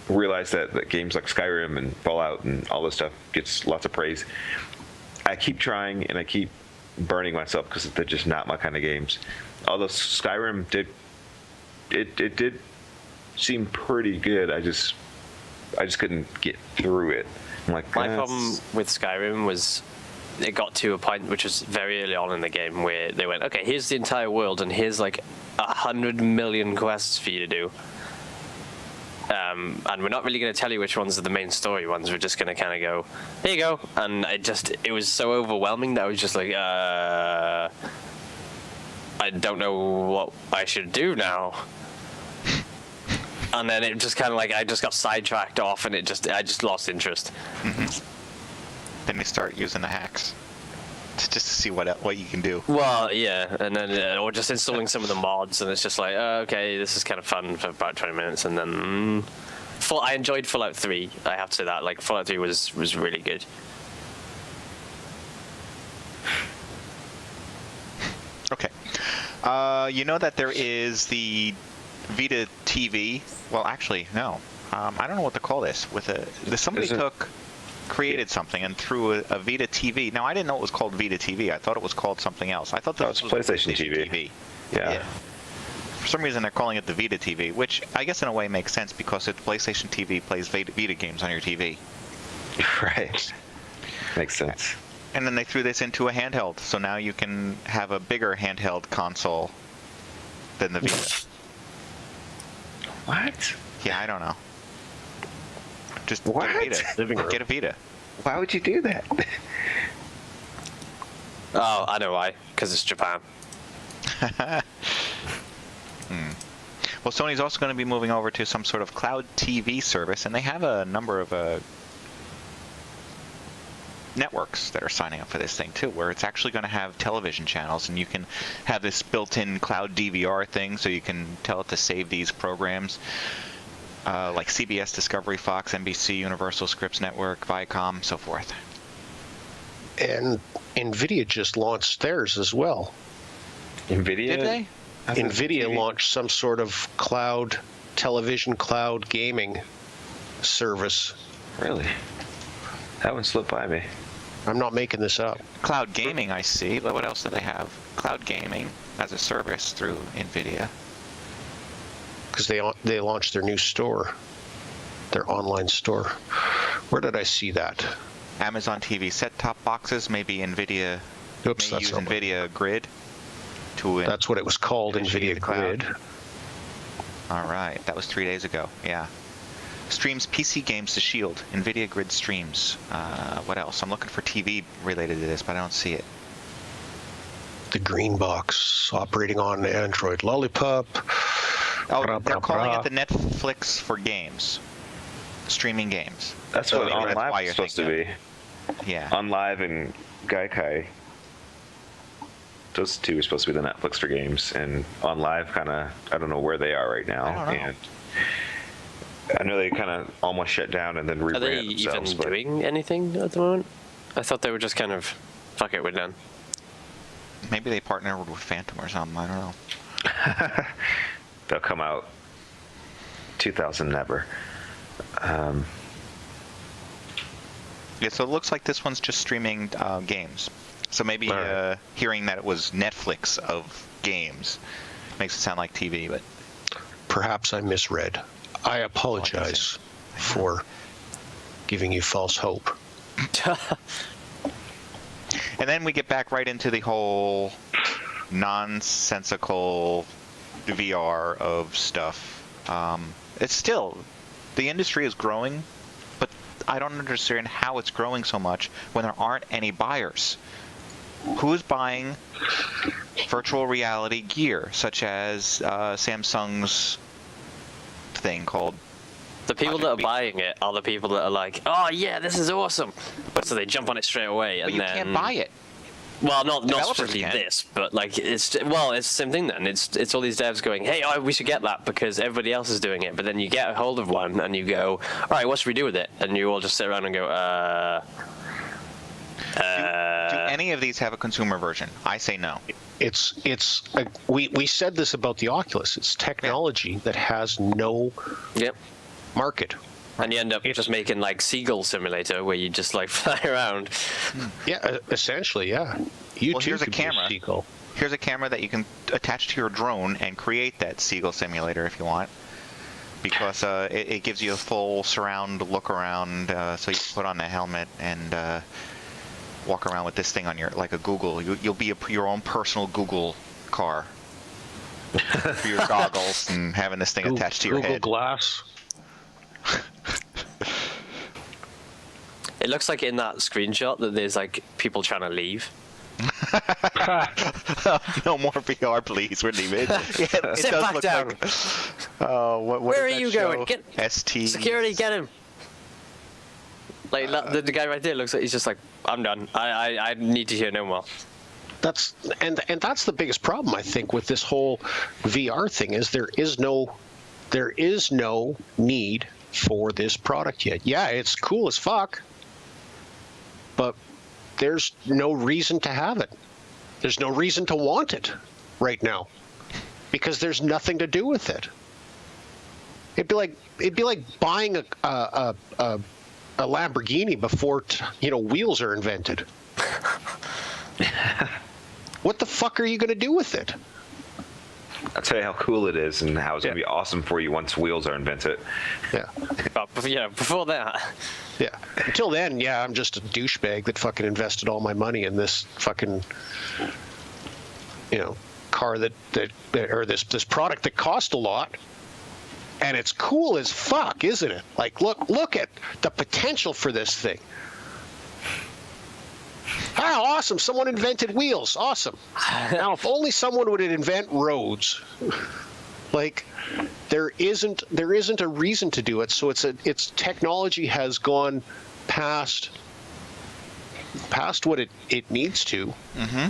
realize that games like Skyrim and Fallout and all this stuff gets lots of praise, I keep trying and I keep burning myself because they're just not my kind of games. Although Skyrim did seem pretty good, I just just couldn't get through it. I'm like, my problem with Skyrim was it got to a point which was very early on in the game where they went, okay, here's the entire world and here's like 100 million quests for you to do. And we're not really going to tell you which ones are the main story ones. We're just going to kind of go, here you go. And it was so overwhelming that I was just like, I don't know what I should do now. And then it just kind of like, I just got sidetracked off and I just lost interest. Mm-hmm. Then you start using the hacks just to see what you can do. Well, yeah, and then or just installing some of the mods, and it's just like, okay, this is kind of fun for about 20 minutes, and then I enjoyed Fallout 3. I have to say that, like, Fallout 3 was really good. Okay, you know that there is the Vita TV. Well, actually, no. I don't know what to call this. Somebody created something and threw a Vita TV. Now, I didn't know it was called Vita TV. I thought it was called something else. I thought that was PlayStation TV. Yeah. For some reason, they're calling it the Vita TV, which I guess in a way makes sense because PlayStation TV plays Vita games on your TV. Right. Makes sense. And then they threw this into a handheld, so now you can have a bigger handheld console than the Vita. What? Yeah, I don't know. Just what? Get a Vita. Why would you do that? Oh, I know why. Because it's Japan. Well, Sony's also going to be moving over to some sort of cloud TV service, and they have a number of networks that are signing up for this thing too, where it's actually going to have television channels, and you can have this built-in cloud DVR thing, so you can tell it to save these programs. Like CBS, Discovery, Fox, NBC, Universal, Scripps Network, Viacom, so forth. And NVIDIA just launched theirs as well. NVIDIA? Did they? NVIDIA launched some sort of cloud television, cloud gaming service. Really? That one slipped by me. I'm not making this up. Cloud gaming, I see. But what else do they have? Cloud gaming as a service through NVIDIA. Because they launched their new store, their online store. Where did I see that? Amazon TV set-top boxes, maybe NVIDIA. Oops, may use NVIDIA Grid to. That's what it was called, NVIDIA Grid. All right, that was 3 days ago. Yeah. Streams PC games to Shield. NVIDIA Grid streams. What else? I'm looking for TV related to this, but I don't see it. The green box operating on Android Lollipop. Oh, they're calling it the Netflix for games. Streaming games. That's what OnLive is supposed to be. Yeah. OnLive and Gaikai. Those two are supposed to be the Netflix for games. And OnLive kind of, I don't know where they are right now. I don't know. And I know they kind of almost shut down and then rebranded themselves. Are they even doing anything at the moment? I thought they were just kind of, fuck it, we're done. Maybe they partnered with Phantom or something. I don't know. They'll come out 2000 never. Yeah, so it looks like this one's just streaming games. So maybe hearing that it was Netflix of games makes it sound like TV, but perhaps I misread. I apologize for giving you false hope. And then we get back right into the whole nonsensical VR of stuff. It's still, the industry is growing, but I don't understand how it's growing so much when there aren't any buyers. Who's buying virtual reality gear, such as Samsung's thing called... The people that are buying it are the people that are like, oh yeah, this is awesome. So they jump on it straight away. But and you then... can't buy it. Well, not specifically this, but like it's the same thing then. It's all these devs going, hey, we should get that because everybody else is doing it. But then you get a hold of one and you go, all right, what should we do with it? And you all just sit around and go, Do any of these have a consumer version? I say no. We said this about the Oculus. It's technology that has no market. And you end up just making like Seagull Simulator where you just like fly around. Yeah, essentially, yeah. Here's a camera. Here's a camera that you can attach to your drone and create that Seagull Simulator if you want. because it gives you a full surround look around. So you can put on the helmet and walk around with this thing on your, like a Google. You'll be your own personal Google car for your goggles and having this thing attached to your head. Google Glass. It looks like in that screenshot that there's like people trying to leave. No more VR, please. We're leaving. Yeah, it Sit does back look down. Like, Where are you going? Get ST. security, get him. Like the guy right there looks like he's just like, I'm done. I need to hear no more. That's the biggest problem, I think, with this whole VR thing is there is no need for this product yet. Yeah, it's cool as fuck, but there's no reason to have it. There's no reason to want it right now because there's nothing to do with it. It'd be like buying a Lamborghini before wheels are invented. What the fuck are you going to do with it? I'll tell you how cool it is and how it's going to be awesome for you once wheels are invented. Yeah. Before that. Yeah. Until then, yeah, I'm just a douchebag that fucking invested all my money in this fucking, car or this product that cost a lot. And it's cool as fuck, isn't it? Like, look at the potential for this thing. Ah, awesome! Someone invented wheels. Awesome. Now, if only someone would invent roads. Like, there isn't a reason to do it. So its technology has gone past what it needs to. Mm-hmm.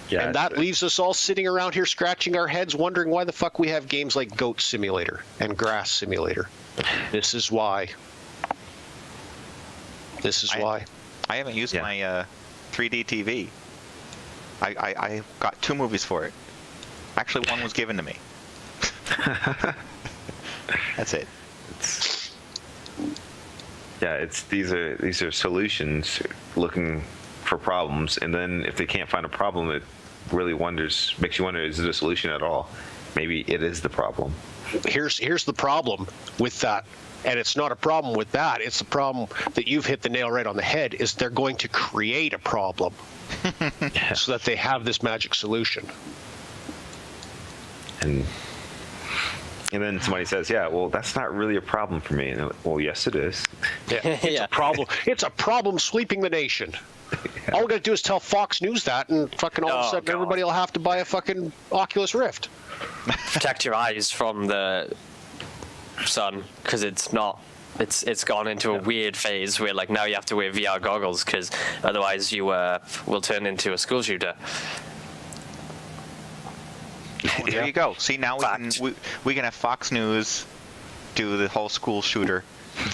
Yeah, and that leaves us all sitting around here scratching our heads, wondering why the fuck we have games like Goat Simulator and Grass Simulator. This is why. I haven't used my 3D TV. I got 2 movies for it. Actually, one was given to me. That's it. These are solutions looking for problems, and then if they can't find a problem, it really makes you wonder, is it a solution at all? Maybe it is the problem. Here's the problem with that. And it's not a problem with that. It's the problem that you've hit the nail right on the head, is they're going to create a problem so that they have this magic solution. And then somebody says, yeah, well, that's not really a problem for me. And well, yes, it is. Yeah, it's a problem. It's a problem sweeping the nation. Yeah. All we got to do is tell Fox News that, and fucking all of a sudden everybody will have to buy a fucking Oculus Rift. Protect your eyes from the sun, because it's gone into a weird phase where like now you have to wear VR goggles because otherwise you will turn into a school shooter. Oh, there you go. See, now we can have Fox News do the whole school shooter.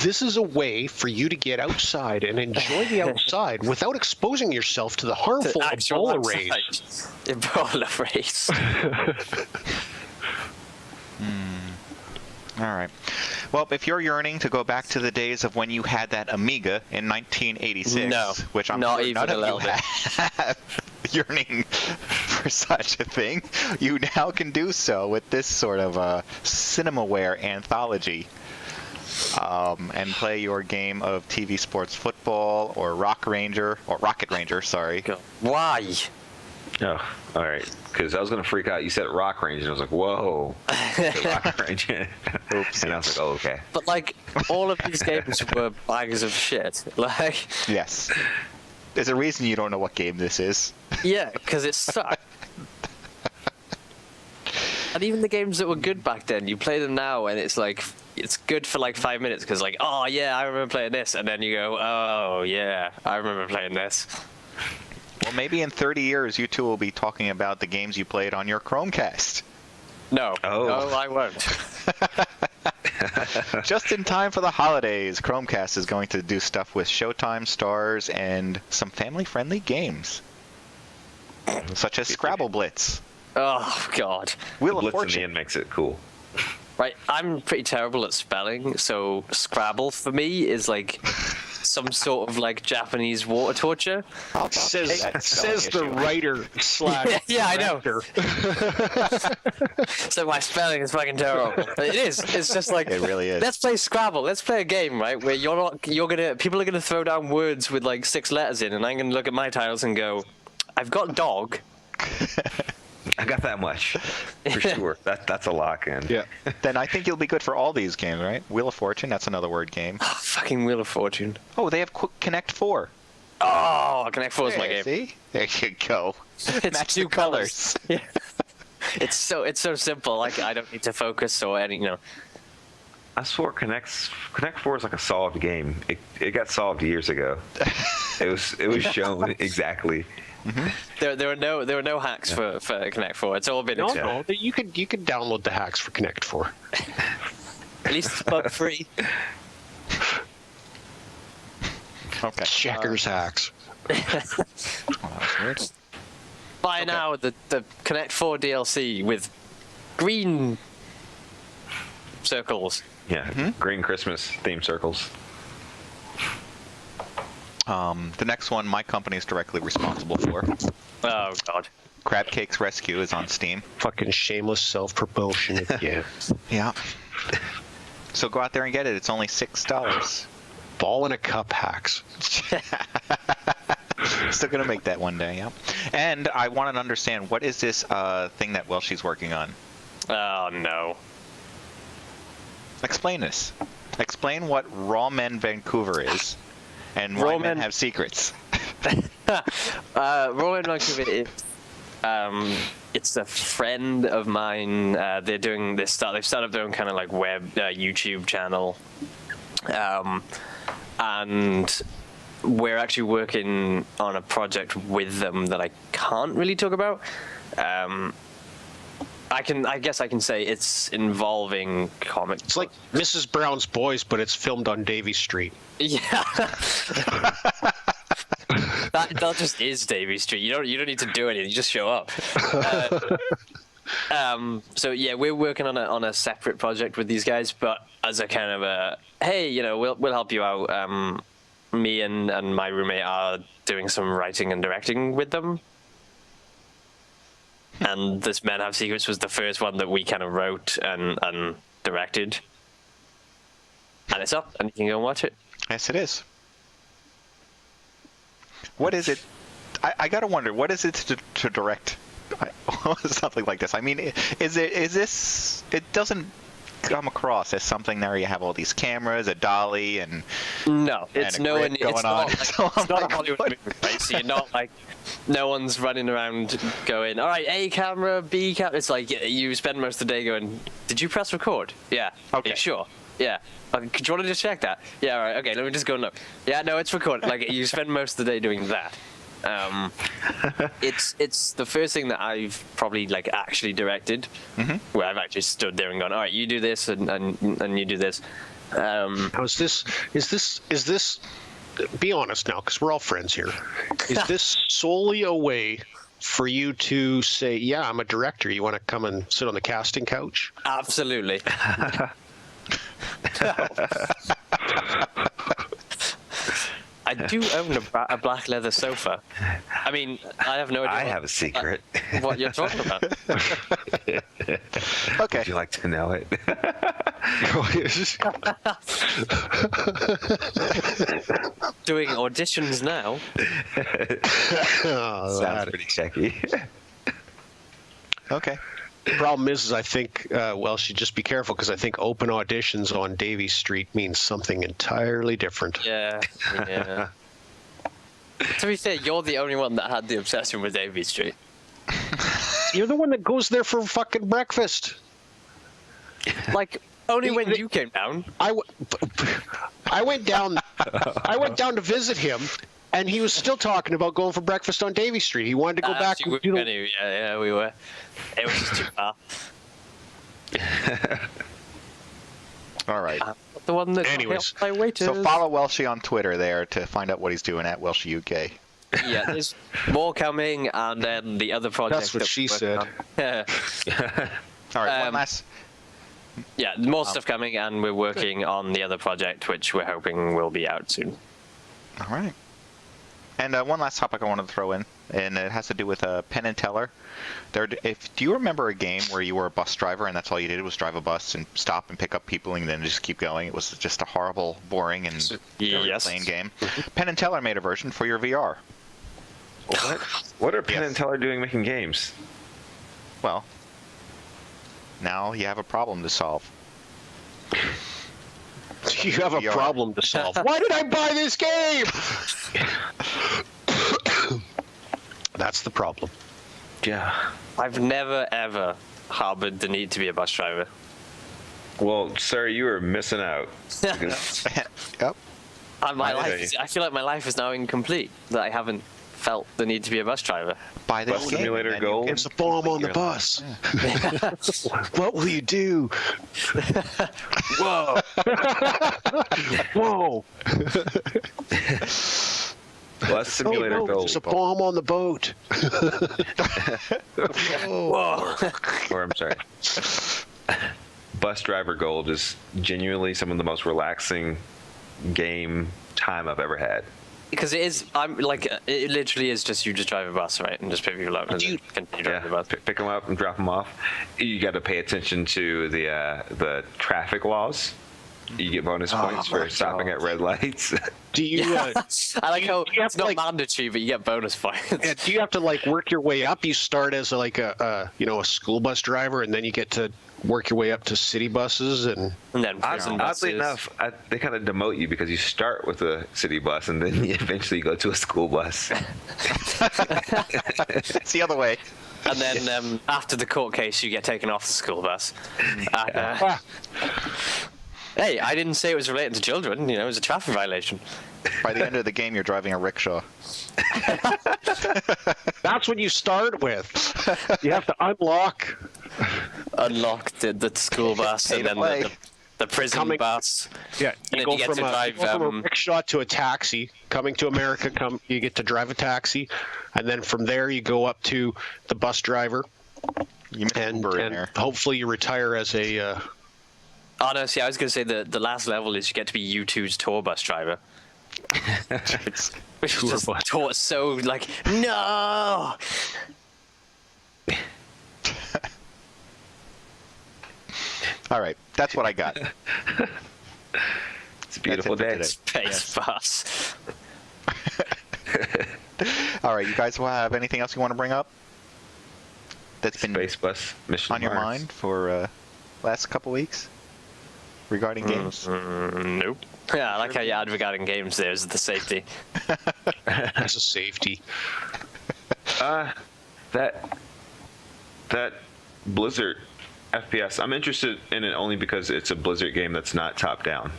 This is a way for you to get outside and enjoy the outside without exposing yourself to the harmful Ebola rays. Ebola rays. All right. Well, if you're yearning to go back to the days of when you had that Amiga in 1986, which I'm not sure even none of you have, yearning for such a thing, you now can do so with this sort of Cinemaware anthology, and play your game of TV Sports Football or Rocket Ranger. Sorry. Why? Oh, all right. Because I was going to freak out. You said Rock Ranger, and I was like, whoa. Rock Ranger. Oops. And I was like, oh, okay. But, like, all of these games were bags of shit. Like. Yes. There's a reason you don't know what game this is. Yeah, because it sucked. And even the games that were good back then, you play them now, and it's like, it's good for like 5 minutes, because like, oh, yeah, I remember playing this. And then you go, oh, yeah, I remember playing this. Well, maybe in 30 years, you two will be talking about the games you played on your Chromecast. No. Oh. No, I won't. Just in time for the holidays, Chromecast is going to do stuff with Showtime, Stars, and some family-friendly games, such as Scrabble Blitz. Oh, God. Wheel of Fortune. Blitz in the end makes it cool. Right, I'm pretty terrible at spelling, so Scrabble for me is like some sort of like Japanese water torture. Says the writer / Yeah, I know. director. So my spelling is fucking terrible. It is. It's just like It really is. Let's play Scrabble. Let's play a game, right? Where people are gonna throw down words with like 6 letters in, and I'm gonna look at my titles and go, I've got dog. I got that much for sure. That's a lock in. Yeah. Then I think you'll be good for all these games, right? Wheel of Fortune, that's another word game. Oh, fucking Wheel of Fortune. Oh, they have Connect 4. Oh, Connect 4 is my game. See? There you go. It's Match 2 the colors. Yeah. It's so simple. Like I don't need to focus or any. I swore Connect 4 is like a solved game. It got solved years ago. It was shown exactly. Mm-hmm. There were no hacks for Connect 4. It's all been No, you could download the hacks for Connect 4. At least it's bug free. Okay. Checkers hacks. Buy now the Connect 4 DLC with green circles. Yeah, green Christmas theme circles. The next one my company is directly responsible for. Oh god. Crab Cakes Rescue is on Steam. Fucking shameless self-promotion again. Yeah. So go out there and get it. It's only $6. Ball in a cup hacks. Still gonna make that one day, yeah. And I want to understand, what is this thing that Welshy's working on? Oh no. Explain this. Explain what Raw Men Vancouver is, and why men have secrets. Raw Men Vancouver is it's a friend of mine. They're doing this stuff. They've started their own kind of like web YouTube channel, and we're actually working on a project with them that I can't really talk about. I guess I can say it's involving comic. It's like Mrs. Brown's Boys, but it's filmed on Davy Street. Yeah. that just is Davy Street. You don't need to do anything. You just show up. So yeah, we're working on a separate project with these guys, but as a kind of a hey, we'll help you out. Me and my roommate are doing some writing and directing with them. And this Men Have Secrets was the first one that we kind of wrote and directed. And it's up, and you can go and watch it. Yes, it is. What is it? I gotta wonder, what is it to direct something like this? I mean, is this? It doesn't come across as something there. You have all these cameras, a dolly, and no, it's and no one. going It's on. not like, So it's not like, a Hollywood movie, right? So you're not like no one's running around going, all right, A camera, B camera. It's like you spend most of the day going, did you press record? Yeah. Okay. Are you sure? Yeah. Do you want to just check that? Yeah. All right. Okay. Let me just go and look. Yeah. No, it's recorded. Like you spend most of the day doing that. It's the first thing that I've probably like actually directed, where I've actually stood there and gone, all right, you do this and you do this. Now, is this? Be honest now, because we're all friends here. Is this solely a way for you to say, yeah, I'm a director. You want to come and sit on the casting couch? Absolutely. I do own a black leather sofa. I mean, I have no idea. I have a secret. What you're talking about. Okay. Would you like to know it? Doing auditions now. Sounds pretty checky. Okay. The problem is I think, Welshy, just be careful, because I think open auditions on Davy Street means something entirely different. Yeah. To be fair, you're the only one that had the obsession with Davy Street. You're the one that goes there for fucking breakfast. Like, only when you came down. I went down to visit him, and he was still talking about going for breakfast on Davy Street. He wanted to go back. We were. It was just too far. All right. The one that Anyways, my waiters. So follow Welshy on Twitter there to find out what he's doing at Welshy UK. Yeah, there's more coming, and then the other project. That's what she said. Yeah. All right, one last. Yeah, more stuff coming, and we're working on the other project, which we're hoping will be out soon. All right. And one last topic I wanted to throw in, and it has to do with Penn and Teller. Do you remember a game where you were a bus driver and that's all you did was drive a bus and stop and pick up people and then just keep going? It was just a horrible, boring, and very plain game. Penn and Teller made a version for your VR. What are Penn and Teller doing making games? Well, now you have a problem to solve. You have a problem to solve. Why did I buy this game? That's the problem. Yeah. I've never, ever harbored the need to be a bus driver. Well, sir, you are missing out. Yep. I feel like my life is now incomplete, that I haven't felt the need to be a bus driver. Buy this Bus game, Simulator and Gold. There's a bomb on the bus. What will you do? Whoa. Whoa. Bus Simulator Gold. There's a bomb on the boat. Whoa. Or I'm sorry. Bus Driver Gold is genuinely some of the most relaxing game time I've ever had. Because it is, it literally is just you just drive a bus, right, and just pick people up and then continue driving the bus. Pick them up and drop them off. You got to pay attention to the traffic laws. You get bonus points for stopping at red lights. Do you? I like how it's not mandatory, but you get bonus points. Yeah, do you have to work your way up? You start as a school bus driver, and then you get to work your way up to city buses, and then oddly enough, they kind of demote you because you start with a city bus, and then you eventually go to a school bus. It's the other way. And then after the court case, you get taken off the school bus. Hey, I didn't say it was related to children. It was a traffic violation. By the end of the game, you're driving a rickshaw. That's what you start with. You have to unlock the school bus and then the prison bus. Yeah, and you then go you get to drive from a rickshaw to a taxi. Coming to America, you get to drive a taxi, and then from there you go up to the bus driver, and hopefully you retire as a. Oh no! See, I was going to say the last level is you get to be U2's tour bus driver. Which is just taught so no. All right, that's what I got. It's a beautiful day. Space bus. All right, you guys have anything else you want to bring up? That's been Space bus mission on your mind for last couple weeks regarding games? Nope. Yeah, I like how you add regarding games there is the safety. That's a safety. That Blizzard FPS, I'm interested in it only because it's a Blizzard game that's not top down.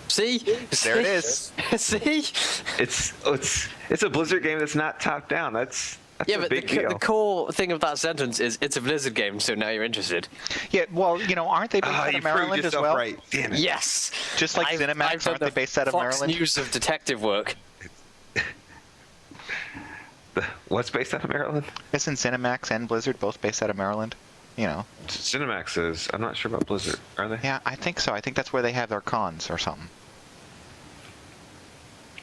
See? There it is. See? It's a Blizzard game that's not top down. That's yeah, a but big deal. The core thing of that sentence is it's a Blizzard game, so now you're interested. Yeah, well, aren't they based out of Maryland as well? Right. Damn it. Yes. Just like Cinemax, aren't they based out of Fox Maryland? News of detective work. What's based out of Maryland? Isn't Cinemax and Blizzard both based out of Maryland? Cinemax is. I'm not sure about Blizzard. Are they? Yeah, I think so. I think that's where they have their cons or something.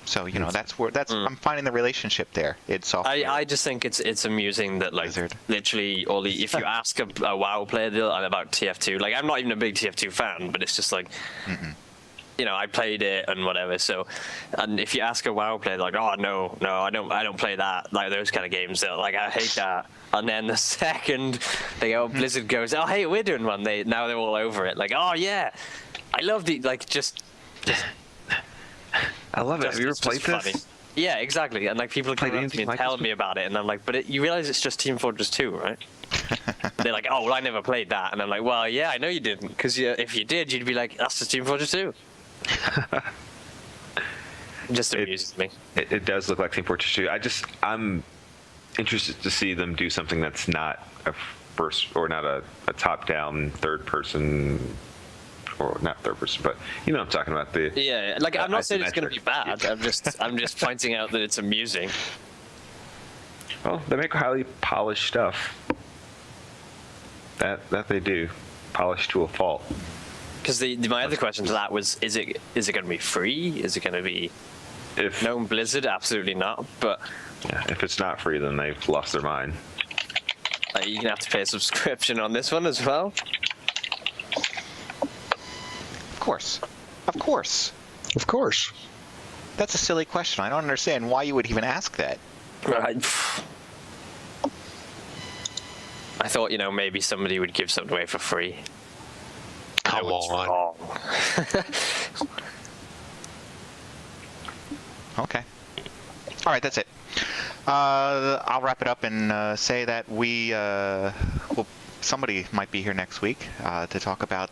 So that's where I'm finding the relationship there. It's I just think it's amusing that Blizzard. literally if you ask a WoW player about TF2, I'm not even a big TF2 fan, but it's just I played it and whatever. So, and if you ask a WoW player, oh no, I don't play that, those kind of games. They're I hate that. And then the second they go, Blizzard goes, oh hey, we're doing one. Now they're all over it. Oh yeah, I love the just. I love it. Have you ever played this? Funny. Yeah, exactly. And people are coming up to me and telling me about it, and I'm like, but you realize it's just Team Fortress 2, right? They're like, oh well, I never played that, and I'm like, well, yeah, I know you didn't, because if you did, you'd be like, that's just Team Fortress 2. Just amuses me. It does look like Team Fortress 2. I'm interested to see them do something that's not a first or not a top-down third-person. Or not third person, but what I'm talking about. I'm not saying it's going to be bad. I'm just pointing out that it's amusing. Well, they make highly polished stuff. That they do, polished to a fault. Because my other question to that was, is it going to be free? Is it going to be If No Blizzard, absolutely not. But if it's not free, then they've lost their mind. you're gonna have to pay a subscription on this one as well. Of course. Of course. Of course. That's a silly question. I don't understand why you would even ask that. Right. I thought, maybe somebody would give something away for free. Come on. Okay. All right, that's it. I'll wrap it up and say that somebody might be here next week to talk about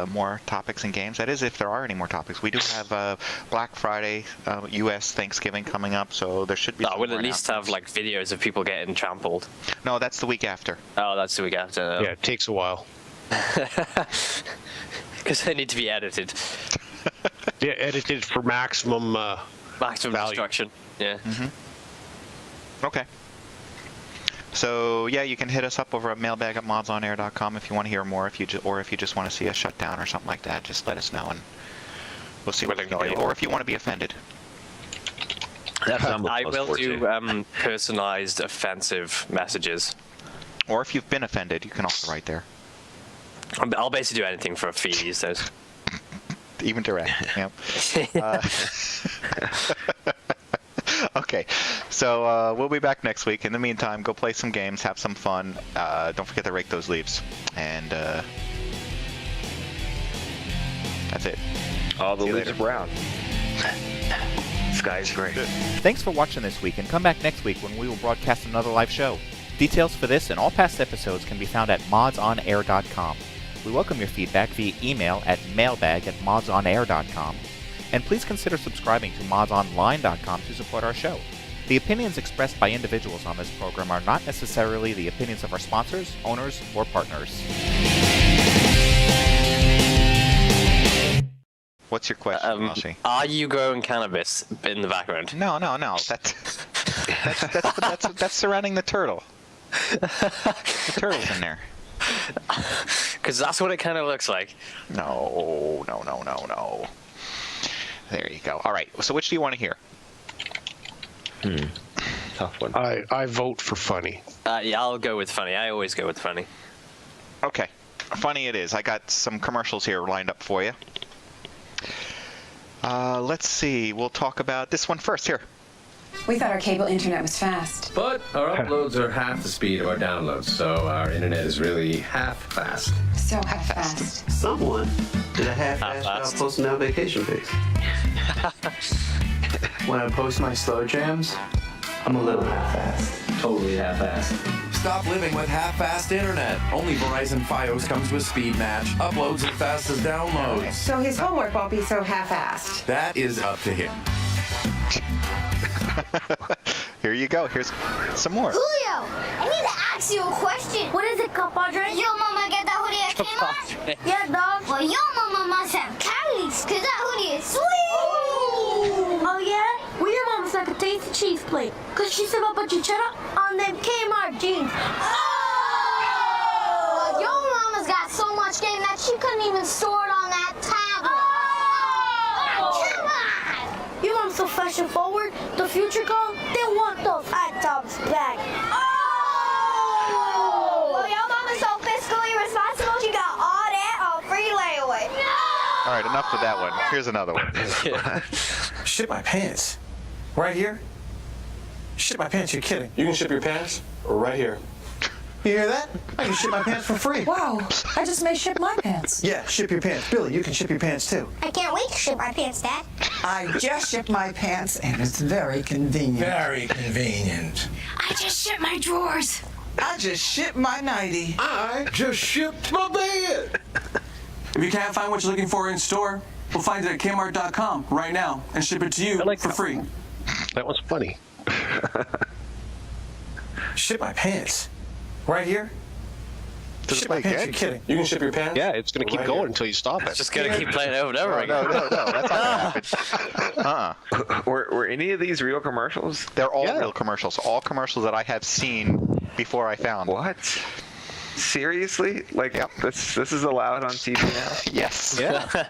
more topics and games. That is, if there are any more topics. We do have Black Friday, U.S. Thanksgiving coming up, so there should be. We'll at least have videos of people getting trampled. No, that's the week after. Oh, that's the week after. Yeah, it takes a while. Because they need to be edited. Yeah, edited for maximum Destruction. Yeah. Mm-hmm. Okay. So yeah, you can hit us up over at mailbag@modsonair.com if you want to hear more. If you just want to see us shut down or something like that, just let us know and we'll see what we can do. Or if you want to be offended. I will do personalized offensive messages. Or if you've been offended, you can also write there. I'll basically do anything for a fee these days. Even direct. Yep. Okay, so we'll be back next week. In the meantime, go play some games, have some fun. Don't forget to rake those leaves. And that's it. All the leaves are brown. Sky's gray. Thanks for watching this week, and come back next week when we will broadcast another live show. Details for this and all past episodes can be found at MODSonair.com. We welcome your feedback via email at mailbag@modsonair.com. And please consider subscribing to modsonline.com to support our show. The opinions expressed by individuals on this program are not necessarily the opinions of our sponsors, owners, or partners. What's your question, Welshy? Are you growing cannabis in the background? No. That's surrounding the turtle. The turtle's in there. Because that's what it kind of looks like. No. There you go. All right. So which do you want to hear? Tough one. I vote for funny. Yeah, I'll go with funny. I always go with funny. Okay. Funny it is. I got some commercials here lined up for you. Let's see. We'll talk about this one first. Here. We thought our cable internet was fast. But our uploads are half the speed of our downloads, so our internet is really half fast. So half fast. Someone did a half-assed job posting our vacation pics. When I post my slow jams, I'm a little half-assed. Totally half-assed. Stop living with half-assed internet. Only Verizon Fios comes with speed match. Uploads as fast as downloads. So his homework won't be so half-assed. That is up to him. Here you go. Here's some more. Julio, I need to ask you a question. What is it, compadre? Yo, mama, get that hoodie at Kmart? Yeah, dog. Well, yo, mama must have Cadillacs, because that hoodie is sweet. Oh, yeah? Well, your mama's like a tasty cheese plate, because she served a bunch of cheddar on them Kmart jeans. Oh! Well, your mama's got so much game that she couldn't even store it on that tablet. Oh! Come on! Your mom's so fashion forward, the future girl, they want those high tops back. Oh! Well, your mama's so fiscally responsible, she got all that on free layaway. No! All right, enough with that one. Here's another one. Ship my pants. Right here? Ship my pants, you're kidding. You can ship your pants right here. You hear that? I can ship my pants for free. Wow, I just may ship my pants. Yeah, ship your pants. Billy, you can ship your pants too. I can't wait to ship my pants, Dad. I just shipped my pants, and it's very convenient. Very convenient. I just shipped my drawers. I just shipped my nightie. I just shipped my bed. If you can't find what you're looking for in store, we'll find it at Kmart.com right now and ship it to you for free. That was funny. Ship my pants. Right here? Does Ship it my play pants, good? you're kidding. You can ship your pants? Yeah, it's going to keep going until you stop it. It's just going to keep playing over and over again. No, that's not going to happen. Were any of these real commercials? They're all real commercials. All commercials that I have seen before I found. What? Seriously? Like, this is allowed on TV now? Yes. Yeah.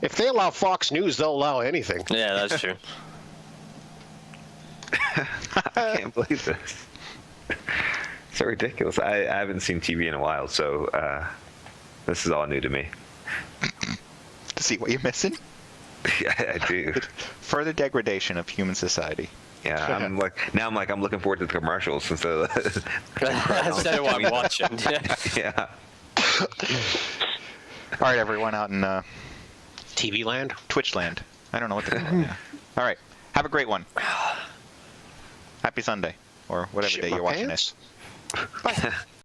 If they allow Fox News, they'll allow anything. Yeah, that's true. I can't believe this. So ridiculous. I haven't seen TV in a while, so this is all new to me. To see what you're missing? Yeah, I do. Further degradation of human society. Yeah, I'm looking forward to the commercials instead of Instead of what I'm watching. Yeah. All right, everyone out in TV land? Twitch land. I don't know what to call it. Yeah. All right. Have a great one. Happy Sunday, or whatever day you're watching this. Bye.